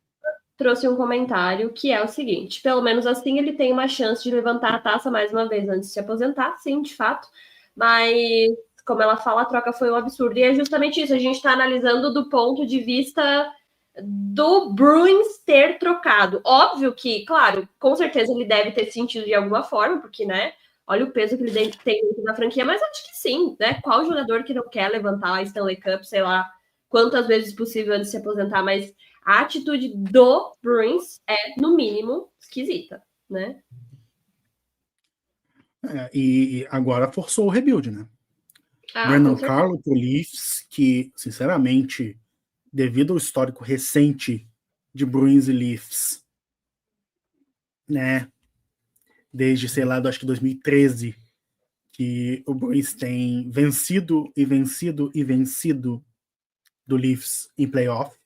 trouxe um comentário que é o seguinte: pelo menos assim ele tem uma chance de levantar a taça mais uma vez antes de se aposentar, sim, de fato, mas como ela fala, a troca foi um absurdo, e é justamente isso, a gente está analisando do ponto de vista do Bruins ter trocado. Óbvio que, claro, com certeza ele deve ter sentido de alguma forma, porque, né, olha o peso que ele tem dentro da franquia, mas acho que sim, né? Qual jogador que não quer levantar a Stanley Cup, sei lá, quantas vezes possível antes de se aposentar, mas a atitude do Bruins é, no mínimo, esquisita, né? E agora forçou o rebuild, né? Ah, Brandon Carlo pro Leafs, que, sinceramente, devido ao histórico recente de Bruins e Leafs, né? Desde, sei lá, acho que 2013, que o Bruins tem vencido do Leafs em playoff,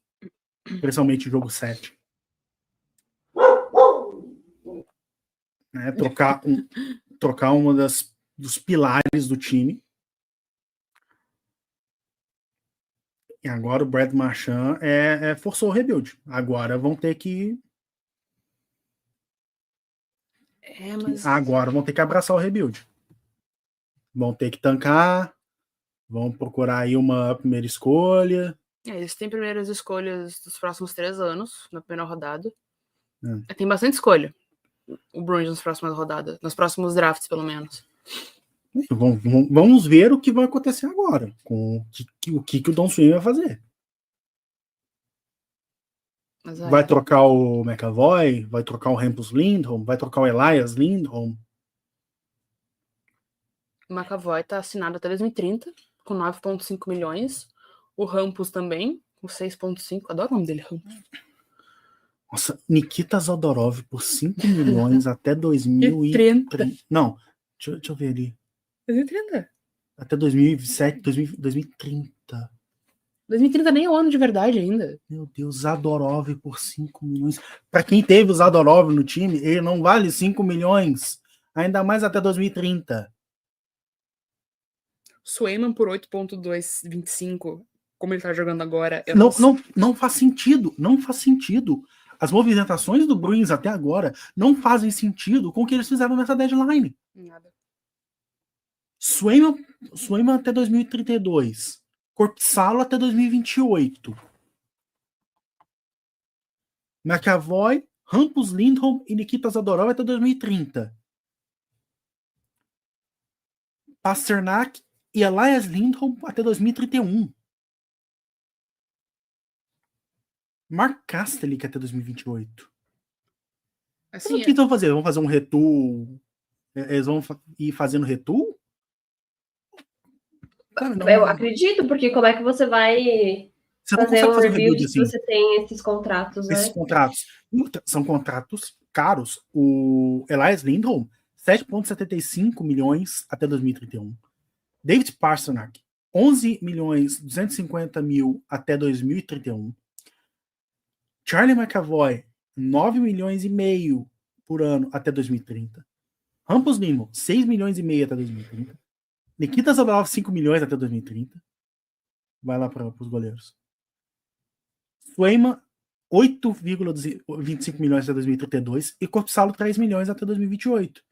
principalmente em jogo 7. né? Trocar uma dos pilares do time. E agora o Brad Marchand forçou o rebuild. Agora vão ter que. Agora vão ter que abraçar o rebuild. Vão ter que tancar. Vão procurar aí uma primeira escolha. Eles têm primeiras escolhas dos próximos 3 anos, na primeira rodada. Tem bastante escolha. O Bruins nas próximas rodadas. Nos próximos drafts, pelo menos. Vamos ver o que vai acontecer agora. Com o que o Don Sweeney vai fazer. Vai trocar o McAvoy, vai trocar o Hampus Lindholm, vai trocar o Elias Lindholm. O McAvoy está assinado até 2030, com 9,5 milhões. O Hampus também, com 6,5. Adoro o nome dele, Hampus. Nossa, Nikita Zadorov por 5 milhões até 2030. Não, deixa eu ver ali. 2030. Até 2027, 2030. 2030 nem é o ano de verdade ainda. Meu Deus, Zadorov por 5 milhões. Para quem teve o Zadorov no time, ele não vale 5 milhões. Ainda mais até 2030. Swayman por 8,225, como ele tá jogando agora. Não faz sentido. Não faz sentido. As movimentações do Bruins até agora não fazem sentido com o que eles fizeram nessa deadline. Nada. Swayman até 2032. Korpisalo até 2028. McAvoy, Hampus Lindholm e Nikita Zadorov até 2030. Pasternak e Elias Lindholm até 2031. Mark Kastelik até 2028. Assim, o que eles vão fazer? Vão fazer um retool? Eles vão ir fazendo retool? Eu acredito, porque como é que você vai fazer um rebuild se você tem esses contratos, né? Esses contratos. São contratos caros. O Elias Lindholm, 7,75 milhões até 2031. David Pastrnak, 11 milhões 250 mil até 2031. Charlie McAvoy, 9 milhões e meio por ano até 2030. Hampus Lindholm, 6 milhões e meio até 2030. Nikita Zadorov, 5 milhões até 2030. Vai lá para os goleiros. Swayman, 8,25 milhões até 2032. E Korpisalo, 3 milhões até 2028.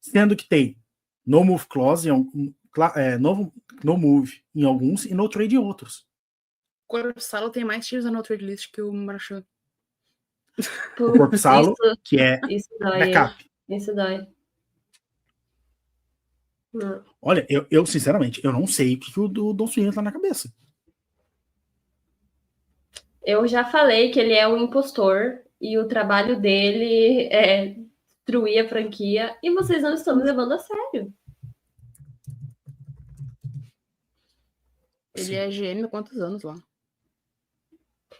Sendo que tem no move clause, no move em alguns e no trade em outros. O Korpisalo tem mais tiros na no trade list que o Marchand. O Korpisalo, que é backup. Isso dói. Olha, eu sinceramente, eu não sei o que o Don Sweeney tá na cabeça. Eu já falei que ele é um impostor e o trabalho dele é destruir a franquia e vocês não estão me levando a sério. Ele é GM há quantos anos lá?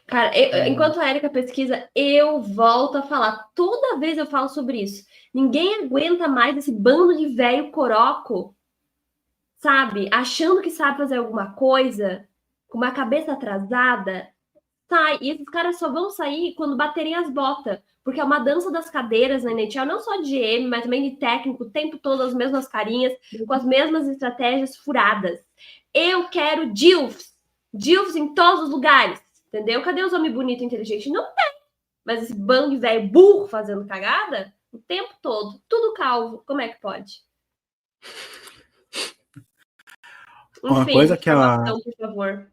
Cara, enquanto a Erika pesquisa, eu volto a falar. Toda vez eu falo sobre isso. Ninguém aguenta mais esse bando de velho coroco, sabe? Achando que sabe fazer alguma coisa, com uma cabeça atrasada. Sai. E esses caras só vão sair quando baterem as botas. Porque é uma dança das cadeiras na NHL, não só de GM, mas também de técnico, o tempo todo as mesmas carinhas, com as mesmas estratégias furadas. Eu quero DILFs. DILFs em todos os lugares. Entendeu? Cadê os homens bonitos e inteligentes? Não tem. Mas esse bando de velho burro fazendo cagada o tempo todo. Tudo calvo. Como é que pode? Uma coisa que por favor.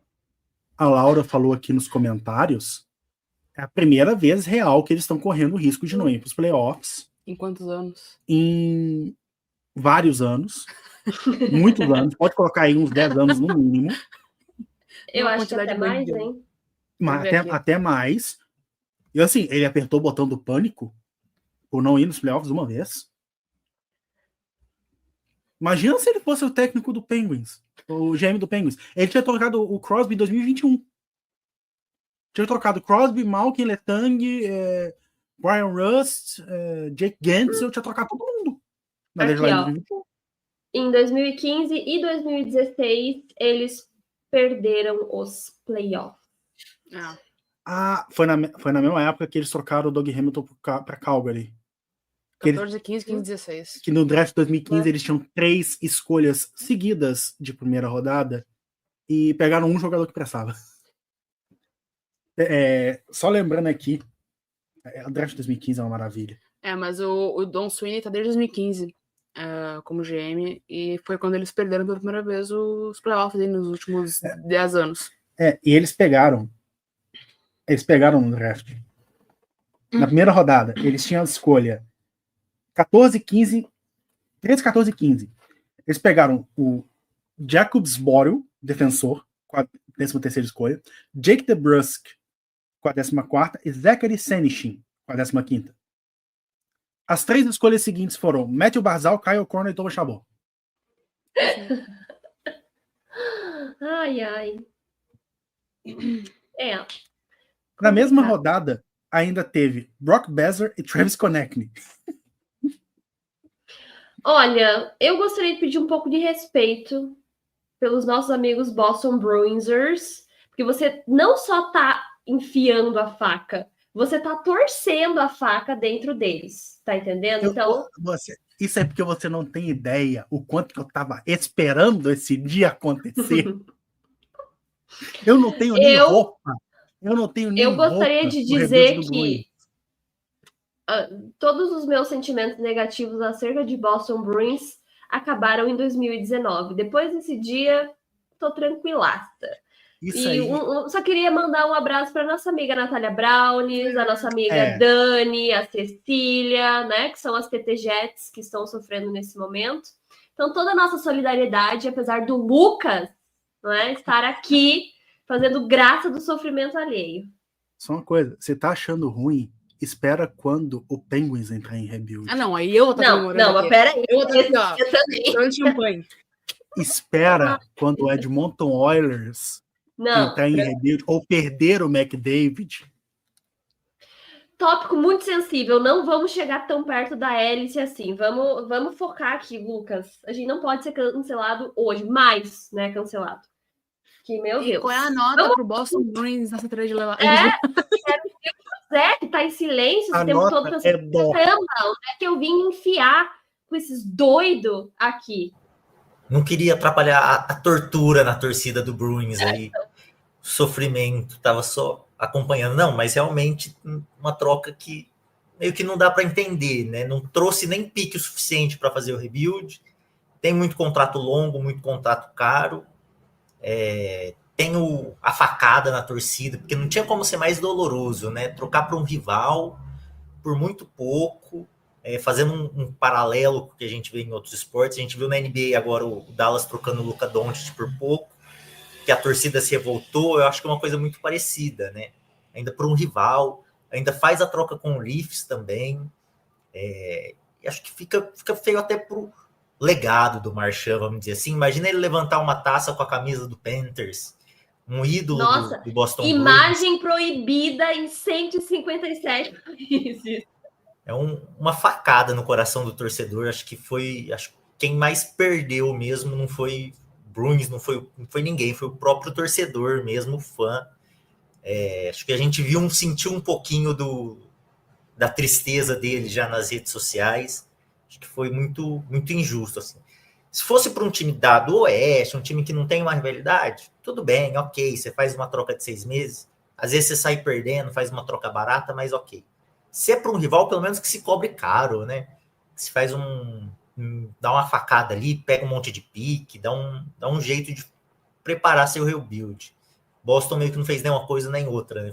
A Laura falou aqui nos comentários, é a primeira vez real que eles estão correndo o risco de não ir para os playoffs. Em quantos anos? Em vários anos. Muitos anos. Pode colocar aí uns 10 anos no mínimo. Eu acho que até mais, hein? Até mais. E assim, ele apertou o botão do pânico por não ir nos playoffs uma vez. Imagina se ele fosse o técnico do Penguins, o GM do Penguins. Ele tinha trocado o Crosby em 2021. Tinha trocado Crosby, Malkin, Letang, Brian Rust, Jake Gantz. Eu tinha trocado todo mundo. Na deadline de 2021. Em 2015 e 2016, eles perderam os playoffs. Foi na mesma época que eles trocaram o Doug Hamilton para Calgary. Que 14, 15, 15, 16. Que no draft de 2015 eles tinham 3 escolhas seguidas de primeira rodada e pegaram um jogador que prestava. Só lembrando aqui, o draft de 2015 é uma maravilha. Mas o Don Sweeney tá desde 2015 como GM, e foi quando eles perderam pela primeira vez os playoffs nos últimos 10 anos. E eles pegaram no draft. Na primeira rodada, eles tinham a escolha 14, 15, 13, 14 e 15. Eles pegaram o Jacobs Borel, defensor, com a 13ª escolha, Jake DeBrusk, com a 14ª, e Zachary Senishin, com a 15ª. As 3 escolhas seguintes foram Matthew Barzal, Kyle Corner e Thomas Chabot. Ai. Na mesma rodada, ainda teve Brock Besser e Travis Konechny. Olha, eu gostaria de pedir um pouco de respeito pelos nossos amigos Boston Bruinsers, porque você não só tá enfiando a faca, você tá torcendo a faca dentro deles, tá entendendo? Então, isso é porque você não tem ideia o quanto que eu tava esperando esse dia acontecer. Eu não tenho nem roupa. Eu gostaria de dizer que todos os meus sentimentos negativos acerca de Boston Bruins acabaram em 2019. Depois desse dia, tô tranquilasta. Só queria mandar um abraço para nossa amiga Natália Brownies, a nossa amiga Dani, a Cecília, né, que são as TT Jets que estão sofrendo nesse momento. Então, toda a nossa solidariedade, apesar do Lucas, né, estar aqui fazendo graça do sofrimento alheio. Só uma coisa, você tá achando ruim? Espera quando o Penguins entrar em rebuild. Não, aí eu vou estar comemorando. Não, mas peraí. Eu vou estar aqui, ó, champanhe. Espera quando o Edmonton Oilers entrar em rebuild ou perder o McDavid. Tópico muito sensível. Não vamos chegar tão perto da hélice assim. Vamos focar aqui, Lucas. A gente não pode ser cancelado hoje. Mais, né, cancelado. Que, meu Deus. Qual é a nota pro Boston Bruins nessa trade de levar? Zé, que tá em silêncio o tempo todo pensando, caramba, onde é que eu vim enfiar com esses doidos aqui? Não queria atrapalhar a tortura na torcida do Bruins aí. O sofrimento, tava só acompanhando. Não, mas realmente uma troca que meio que não dá para entender, né? Não trouxe nem pique o suficiente para fazer o rebuild. Tem muito contrato longo, muito contrato caro. Tem a facada na torcida, porque não tinha como ser mais doloroso, né? Trocar para um rival por muito pouco, fazendo um paralelo com o que a gente vê em outros esportes. A gente viu na NBA agora o Dallas trocando o Luka Doncic por pouco, que a torcida se revoltou. Eu acho que é uma coisa muito parecida, né? Ainda por um rival, ainda faz a troca com o Leafs também. E acho que fica feio até pro legado do Marchand, vamos dizer assim. Imagina ele levantar uma taça com a camisa do Panthers, um ídolo do Boston Bruins. Imagem proibida em 157 países. É uma facada no coração do torcedor. Acho que quem mais perdeu mesmo não foi Bruins, não foi ninguém, foi o próprio torcedor mesmo, o fã. Acho que a gente sentiu um pouquinho da tristeza dele já nas redes sociais. Acho que foi muito, muito injusto, assim. Se fosse para um time do Oeste, um time que não tem uma rivalidade, tudo bem, ok. Você faz uma troca de 6 meses, às vezes você sai perdendo, faz uma troca barata, mas ok. Se é para um rival, pelo menos que se cobre caro, né? Se faz dá uma facada ali, pega um monte de pique, dá um jeito de preparar seu rebuild. Boston meio que não fez nenhuma coisa nem outra, né?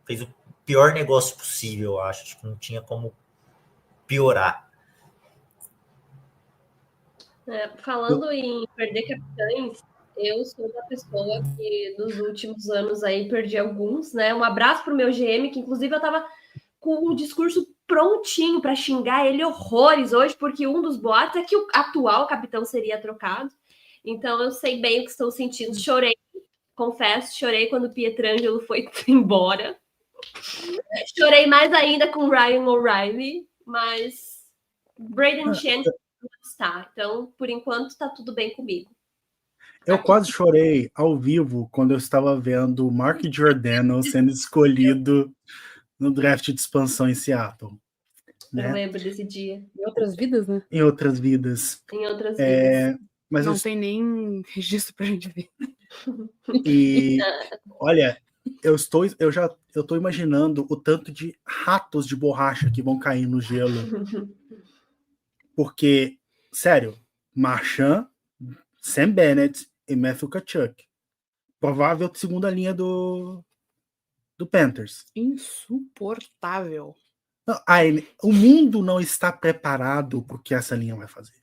Fez o pior negócio possível, eu acho. Acho que não tinha como piorar. Falando em perder capitães, eu sou uma pessoa que nos últimos anos aí perdi alguns, né? Um abraço pro meu GM, que inclusive eu tava com um discurso prontinho para xingar ele horrores hoje, porque um dos boatos é que o atual capitão seria trocado. Então eu sei bem o que estou sentindo. Chorei, confesso, chorei quando o Pietrangelo foi embora. Chorei mais ainda com o Ryan O'Reilly, mas Brayden Schenn está. Então, por enquanto, está tudo bem comigo. Eu quase chorei ao vivo quando eu estava vendo o Mark Giordano sendo escolhido no draft de expansão em Seattle. né? Eu lembro desse dia. Em outras vidas, né? Em outras vidas. Em outras vidas. Mas Não tem nem registro pra gente ver. E olha, eu tô imaginando o tanto de ratos de borracha que vão cair no gelo. Porque, sério, Marchand, Sam Bennett e Matthew Tkachuk. Provável segunda linha do Panthers. Insuportável. Não, o mundo não está preparado para o que essa linha vai fazer.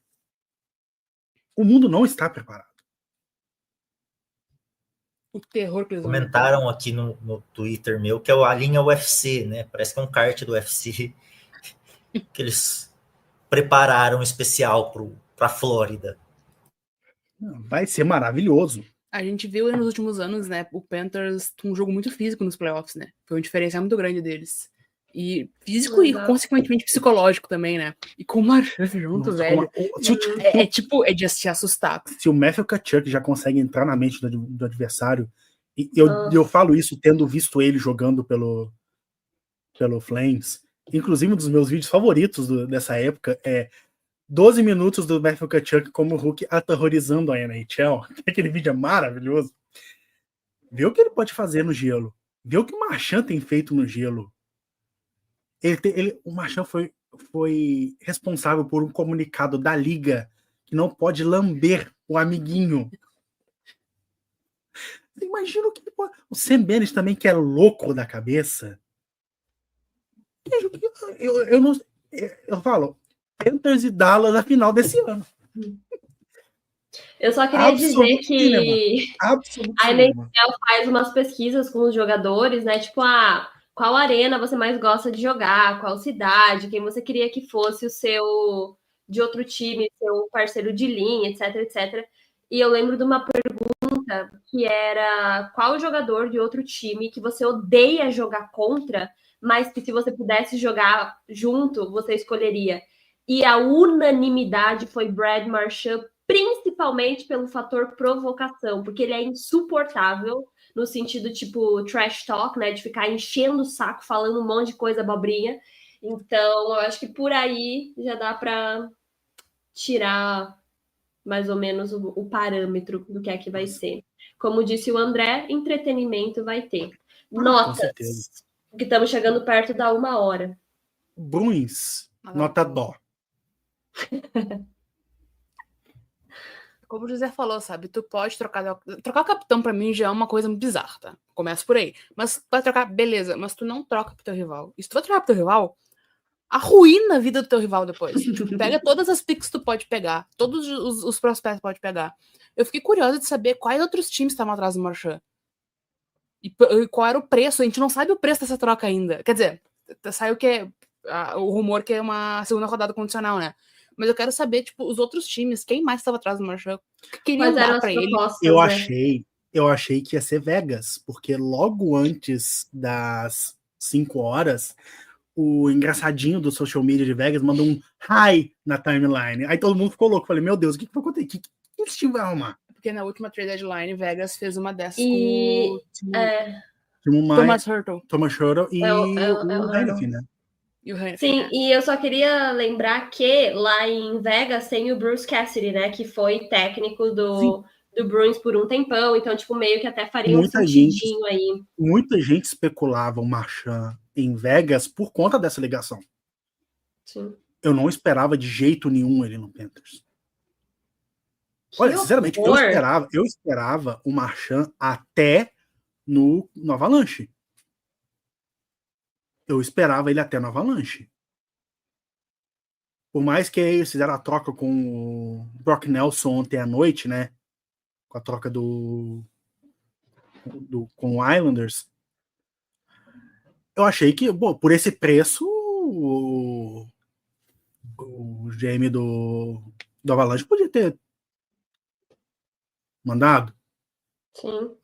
O mundo não está preparado. O terror que eles vão meter. Comentaram aqui no Twitter meu que é a linha UFC, né? Parece que é um kart do UFC que eles prepararam especial para a Flórida. Vai ser maravilhoso. A gente viu nos últimos anos, né, o Panthers um jogo muito físico nos playoffs, né? Foi uma diferença muito grande deles. E físico e, consequentemente, psicológico também, né? E com o Marchand junto, velho. É de se assustar. Se o Matthew Tkachuk já consegue entrar na mente do adversário, e eu falo isso tendo visto ele jogando pelo Flames, inclusive um dos meus vídeos favoritos dessa época é 12 minutos do Matthew Tkachuk como Hulk aterrorizando a NHL. Aquele vídeo é maravilhoso. Vê o que ele pode fazer no gelo. Vê o que o Marchand tem feito no gelo. O Marchand foi responsável por um comunicado da liga que não pode lamber o amiguinho. Você imagina o que ele pode... O Sam Bennett também, que é louco da cabeça. Eu falo, Panthers e Dallas na final desse ano. Eu só queria dizer que a NHL faz umas pesquisas com os jogadores, né? Tipo, qual arena você mais gosta de jogar, qual cidade, quem você queria que fosse o seu de outro time, seu parceiro de linha, etc, etc. E eu lembro de uma pergunta que era qual jogador de outro time que você odeia jogar contra, mas que se você pudesse jogar junto, você escolheria. E a unanimidade foi Brad Marchand, principalmente pelo fator provocação, porque ele é insuportável no sentido tipo trash talk, né, de ficar enchendo o saco, falando um monte de coisa bobrinha. Então, eu acho que por aí já dá para tirar mais ou menos o parâmetro do que é que vai ser. Como disse o André, entretenimento vai ter. Notas, que estamos chegando perto da 1 hora. Bruins, nota dó. Como o José falou, sabe? Tu pode trocar o capitão pra mim já é uma coisa bizarra, tá? Começa por aí. Mas vai trocar, beleza, mas tu não troca pro teu rival. E se tu vai trocar pro teu rival, arruína a vida do teu rival depois. Tipo, pega todas as picks que tu pode pegar, todos os prospectos que tu pode pegar. Eu fiquei curiosa de saber quais outros times estavam atrás do Marchand. E qual era o preço. A gente não sabe o preço dessa troca ainda. Quer dizer, saiu que o rumor que é uma segunda rodada condicional, né? Mas eu quero saber, tipo, os outros times, quem mais estava atrás do Marchand, que queriam dar pra ele. Eu achei que ia ser Vegas, porque logo antes das 5 horas, o engraçadinho do social media de Vegas mandou um hi na timeline. Aí todo mundo ficou louco. Falei, meu Deus, o que vai acontecer? O que esse time vai arrumar? Porque na última trade deadline, Vegas fez uma dessas com o Thomas Hertel. Thomas Hertel e o Heineken, né? Sim, e eu só queria lembrar que lá em Vegas tem o Bruce Cassidy, né? Que foi técnico do Bruins por um tempão, então, tipo, meio que até faria um sentidinho aí. Muita gente especulava o Marchand em Vegas por conta dessa ligação. Sim. Eu não esperava de jeito nenhum ele no Panthers. Olha, sinceramente, eu esperava o Marchand até no Avalanche. Eu esperava ele até no Avalanche. Por mais que eles fizeram a troca com o Brock Nelson ontem à noite, né? Com a troca com o Islanders. Eu achei que, bom, por esse preço, o GM do Avalanche podia ter mandado. Sim.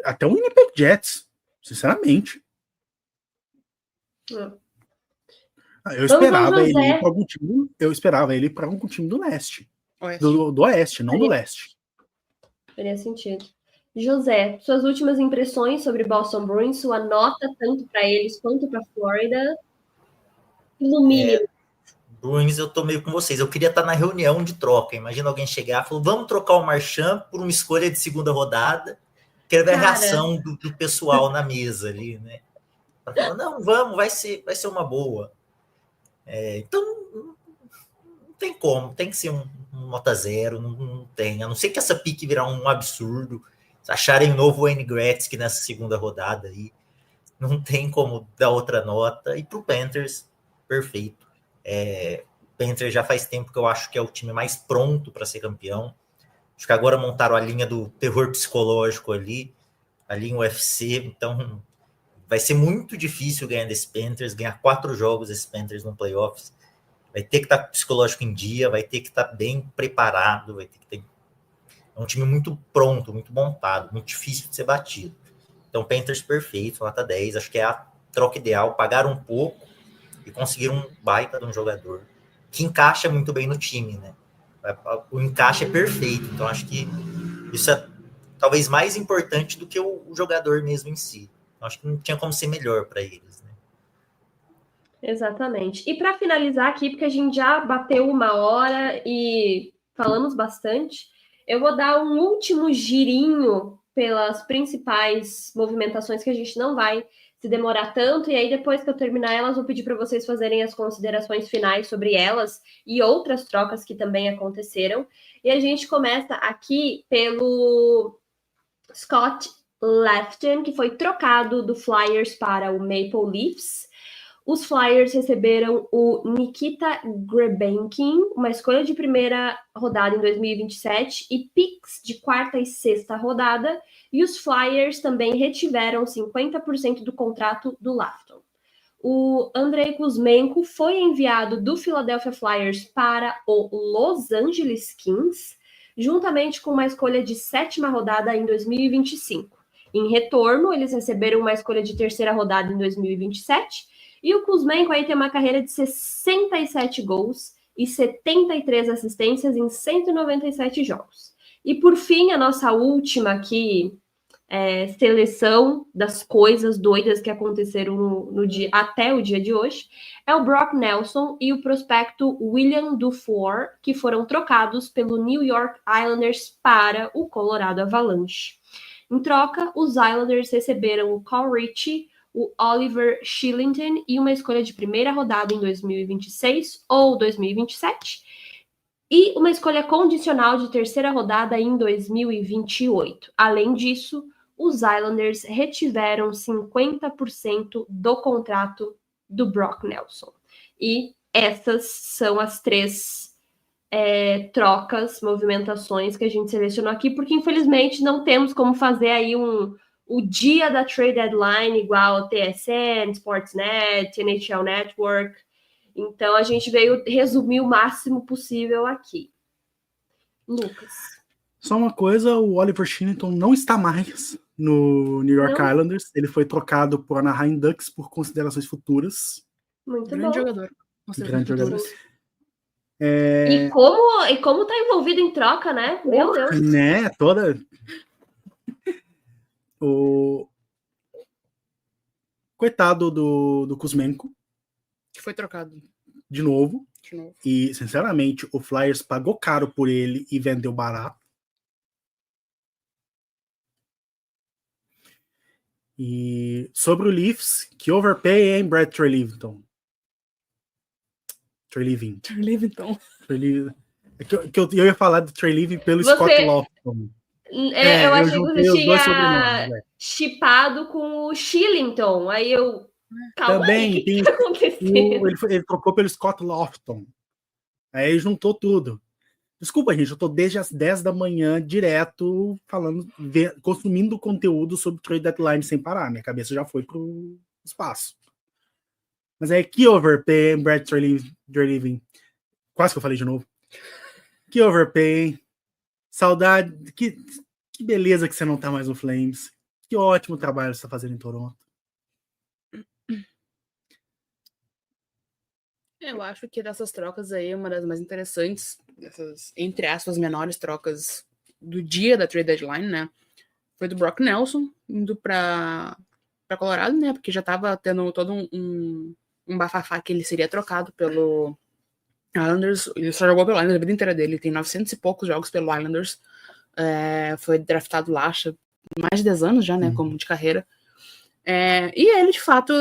Até o Winnipeg Jets, sinceramente. Eu esperava ele para algum time do leste. Do oeste, não do leste. Faria sentido. José, suas últimas impressões sobre Boston Bruins, sua nota tanto para eles quanto para a Flórida? No mínimo. Bruins, eu tô meio com vocês. Eu queria estar na reunião de troca. Imagina alguém chegar e falar, vamos trocar o Marchand por uma escolha de segunda rodada. Quero ver a reação do pessoal na mesa ali, né? Pra falar, não, vamos, vai ser uma boa. Então, não tem como. Tem que ser um nota zero, não tem. A não ser que essa pique virar um absurdo. Acharem um novo Wayne Gretzky nessa segunda rodada aí. Não tem como dar outra nota. E pro Panthers, perfeito. O Panthers já faz tempo que eu acho que é o time mais pronto para ser campeão. Acho que agora montaram a linha do terror psicológico ali, a linha UFC, então vai ser muito difícil ganhar desse Panthers, ganhar 4 jogos desse Panthers no playoffs. Vai ter que estar com o psicológico em dia, vai ter que estar bem preparado, vai ter que ter... É um time muito pronto, muito montado, muito difícil de ser batido. Então, Panthers perfeito, nota 10, acho que é a troca ideal, pagaram um pouco e conseguiram um baita de um jogador que encaixa muito bem no time, né? O encaixe é perfeito, então acho que isso é talvez mais importante do que o jogador mesmo em si. Então, acho que não tinha como ser melhor para eles, né? Exatamente. E para finalizar aqui, porque a gente já bateu 1 hora e falamos bastante, eu vou dar um último girinho pelas principais movimentações que a gente não vai se demorar tanto, e aí depois que eu terminar elas, vou pedir para vocês fazerem as considerações finais sobre elas e outras trocas que também aconteceram. E a gente começa aqui pelo Scott Laughton, que foi trocado do Flyers para o Maple Leafs. Os Flyers receberam o Nikita Grebenkin, uma escolha de primeira rodada em 2027 e picks de quarta e sexta rodada. E os Flyers também retiveram 50% do contrato do Laughton. O Andrei Kuzmenko foi enviado do Philadelphia Flyers para o Los Angeles Kings, juntamente com uma escolha de 7ª rodada em 2025. Em retorno, eles receberam uma escolha de 3ª rodada em 2027. E o Kuzmenko aí tem uma carreira de 67 gols e 73 assistências em 197 jogos. E por fim, a nossa última aqui seleção das coisas doidas que aconteceram no dia, até o dia de hoje, é o Brock Nelson e o prospecto William Dufour, que foram trocados pelo New York Islanders para o Colorado Avalanche. Em troca, os Islanders receberam o Cal Ritchie, o Oliver Shillington e uma escolha de primeira rodada em 2026 ou 2027 e uma escolha condicional de 3ª rodada em 2028. Além disso, os Islanders retiveram 50% do contrato do Brock Nelson. E essas são as 3 trocas, movimentações que a gente selecionou aqui, porque infelizmente não temos como fazer aí o dia da trade deadline igual ao TSN, Sportsnet, NHL Network. Então a gente veio resumir o máximo possível aqui. Lucas. Só uma coisa, o Oliver Shillington não está mais no New York Islanders. Ele foi trocado por Anaheim Ducks por considerações futuras. Muito Grande bom. jogador. Grande jogador. E como tá envolvido em troca, né? Meu Deus. Né, toda... O coitado do Kuzmenko. Que foi trocado. De novo. E, sinceramente, o Flyers pagou caro por ele e vendeu barato. E sobre o Leafs, que overpay, hein, Brad Trelivington? Trelivington. Eu ia falar do Treliving pelo Scott Laughton. Eu achei que você tinha chipado com o Shillington. Aí eu... Calma também aí, o que tá acontecendo? Ele trocou pelo Scott Laughton. Aí juntou tudo. Desculpa, gente, eu tô desde as 10 da manhã direto consumindo conteúdo sobre trade deadline sem parar. Minha cabeça já foi pro espaço. Mas é que overpay, Brad Treliving. Quase que eu falei de novo. Que overpay. Saudade. Que beleza que você não tá mais no Flames. Que ótimo trabalho você tá fazendo em Toronto. Eu acho que dessas trocas aí, uma das mais interessantes, dessas, entre aspas, menores trocas do dia da trade deadline, né? Foi do Brock Nelson, indo pra Colorado, né? Porque já tava tendo todo um um bafafá que ele seria trocado pelo Islanders. Ele só jogou pelo Islanders a vida inteira dele. Ele tem 900 e poucos jogos pelo Islanders. Foi draftado lá, acho, mais de 10 anos já, né, como de carreira. E ele, de fato,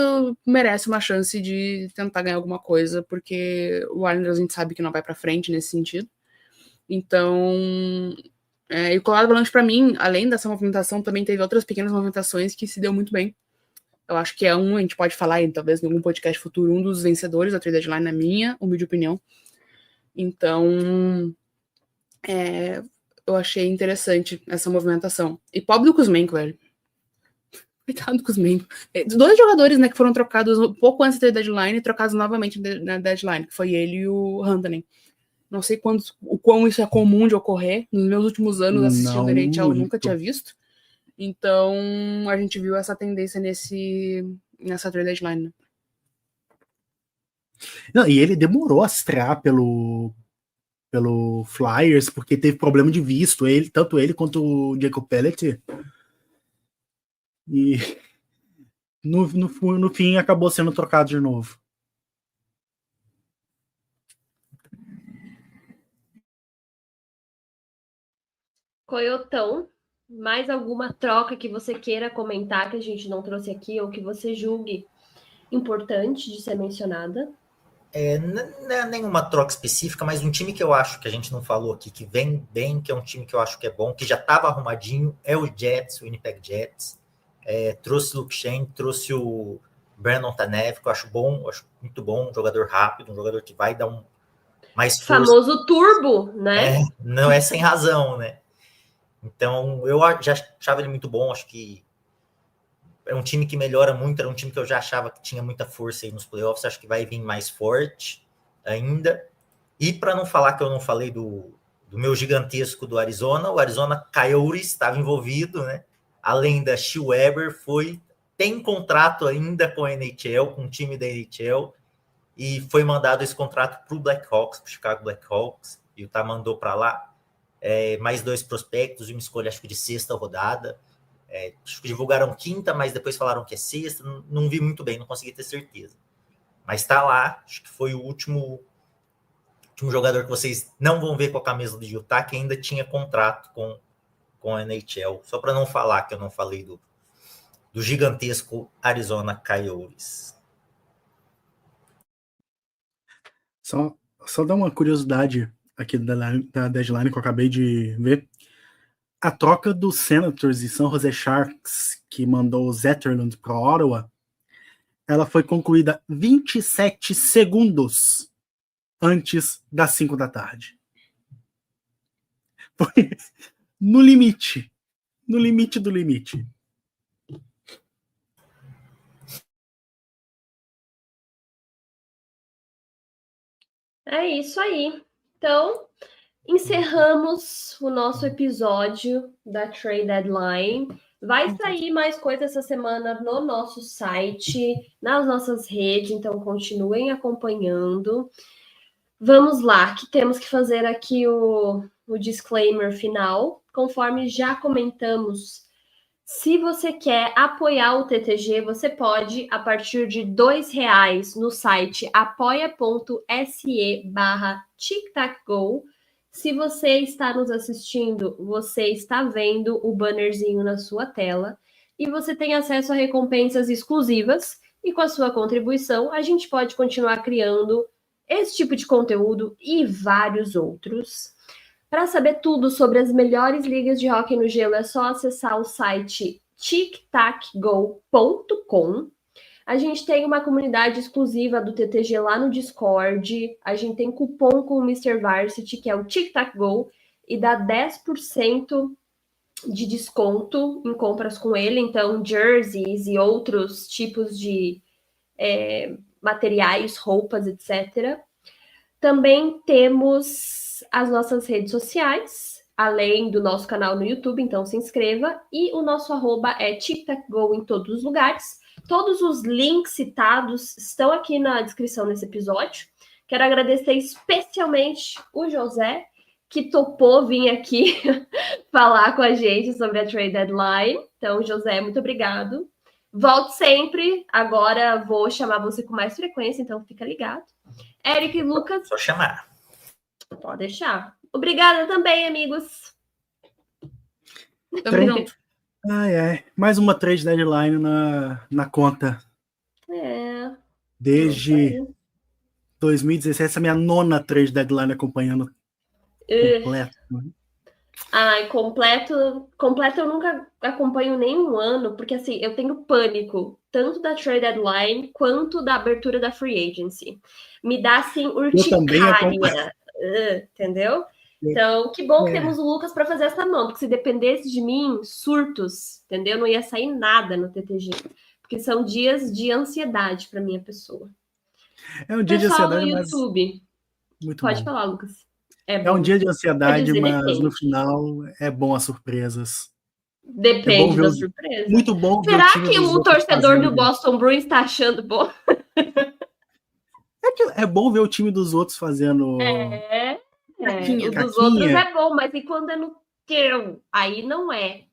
merece uma chance de tentar ganhar alguma coisa, porque o Islanders a gente sabe que não vai pra frente nesse sentido. Então, e o Colorado Avalanche, pra mim, além dessa movimentação, também teve outras pequenas movimentações que se deu muito bem. Eu acho que a gente pode falar, talvez em algum podcast futuro, um dos vencedores da trade deadline, na minha humilde opinião. Então, eu achei interessante essa movimentação. E pobre do Kuzmenko, velho. Coitado do Kuzmenko. 2 jogadores, né, que foram trocados um pouco antes da deadline e trocados novamente na deadline, que foi ele e o Rantanen. Não sei o quão isso é comum de ocorrer. Nos meus últimos anos assistindo a NHL, eu nunca tinha visto. Então, a gente viu essa tendência nessa trade deadline. Não, e ele demorou a estrear pelo Flyers, porque teve problema de visto, tanto ele quanto o Jacob Pellet. E no fim acabou sendo trocado de novo. Coiotão, mais alguma troca que você queira comentar que a gente não trouxe aqui ou que você julgue importante de ser mencionada? Não é nenhuma troca específica, mas um time que eu acho que a gente não falou aqui, que vem bem, que é um time que eu acho que é bom, que já estava arrumadinho, é o Jets, o Winnipeg Jets. Trouxe o Luke Schenn, trouxe o Brandon Tanev, que eu acho bom, acho muito bom, um jogador rápido, um jogador que vai dar mais força. Famoso turbo, né? Não é sem razão, né? Então, eu já achava ele muito bom, acho que é um time que melhora muito, era um time que eu já achava que tinha muita força aí nos playoffs, acho que vai vir mais forte ainda. E para não falar que eu não falei do meu gigantesco do Arizona, o Arizona Coyotes estava envolvido, né? Além da Shea Weber, tem contrato ainda com a NHL, com o time da NHL, e foi mandado esse contrato para o Blackhawks, para o Chicago Blackhawks, e o Utah mandou para lá. Mais 2 prospectos e uma escolha, acho que de 6ª rodada. Acho que divulgaram 5ª, mas depois falaram que é 6ª. Não vi muito bem, não consegui ter certeza. Mas está lá, acho que foi o último jogador que vocês não vão ver com a camisa do Utah, que ainda tinha contrato com a NHL. Só para não falar que eu não falei do gigantesco Arizona Coyotes. Só dar uma curiosidade aqui da deadline que eu acabei de ver. A troca dos Senators e San Jose Sharks, que mandou o Zetterlund para Ottawa, ela foi concluída 27 segundos antes das 5 da tarde. Foi no limite do limite. É isso aí. Então, encerramos o nosso episódio da Trade Deadline. Vai sair mais coisa essa semana no nosso site, nas nossas redes, então continuem acompanhando. Vamos lá, que temos que fazer aqui o disclaimer final. Conforme já comentamos, se você quer apoiar o TTG, você pode, a partir de R$2 no site apoia.se/tictacgo. Se você está nos assistindo, você está vendo o bannerzinho na sua tela e você tem acesso a recompensas exclusivas. E com a sua contribuição, a gente pode continuar criando esse tipo de conteúdo e vários outros. Para saber tudo sobre as melhores ligas de hóquei no gelo, é só acessar o site tictacgo.com. A gente tem uma comunidade exclusiva do TTG lá no Discord. A gente tem cupom com o Mr. Varsity, que é o TicTacGo, e dá 10% de desconto em compras com ele. Então, jerseys e outros tipos de materiais, roupas, etc. Também temos as nossas redes sociais, além do nosso canal no YouTube, então se inscreva. E o nosso @ é TicTacGo em todos os lugares. Todos os links citados estão aqui na descrição desse episódio. Quero agradecer especialmente o José, que topou vir aqui falar com a gente sobre a Trade Deadline. Então, José, muito obrigado. Volte sempre. Agora vou chamar você com mais frequência, então fica ligado. Eric e Lucas. Só chamar. Pode deixar. Obrigada também, amigos. Tamo junto. Mais uma trade deadline na conta. Desde 2017, essa é a minha 9ª trade deadline acompanhando completo. Ai, completo eu nunca acompanho nenhum ano, porque assim, eu tenho pânico, tanto da trade deadline quanto da abertura da free agency. Me dá, assim, urticária, entendeu? Então, que bom que temos o Lucas para fazer essa mão, porque se dependesse de mim, surtos, entendeu? Não ia sair nada no TTG, porque são dias de ansiedade para minha pessoa. É um dia de Pessoal ansiedade, no YouTube, muito pode bom. falar, Lucas. É um dia de ansiedade, dizer, mas depende. no final é bom as surpresas. Depende da surpresa. Muito bom ver Será o time que dos o outros torcedor fazendo. do Boston Bruins está achando bom? É bom ver o time dos outros fazendo. O dos outros é bom, mas e quando é no teu? Aí não é.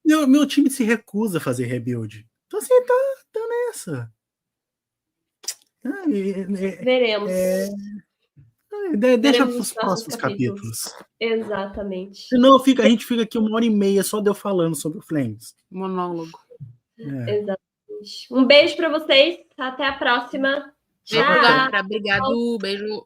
Meu time se recusa a fazer rebuild. Então, assim, tá nessa. Veremos. Deixa para os próximos capítulos. Exatamente. Senão a gente fica aqui 1h30 só de eu falando sobre o Flames. Monólogo. Exatamente. Um beijo para vocês. Até a próxima. Tchau. Tchau. Obrigado. Beijo.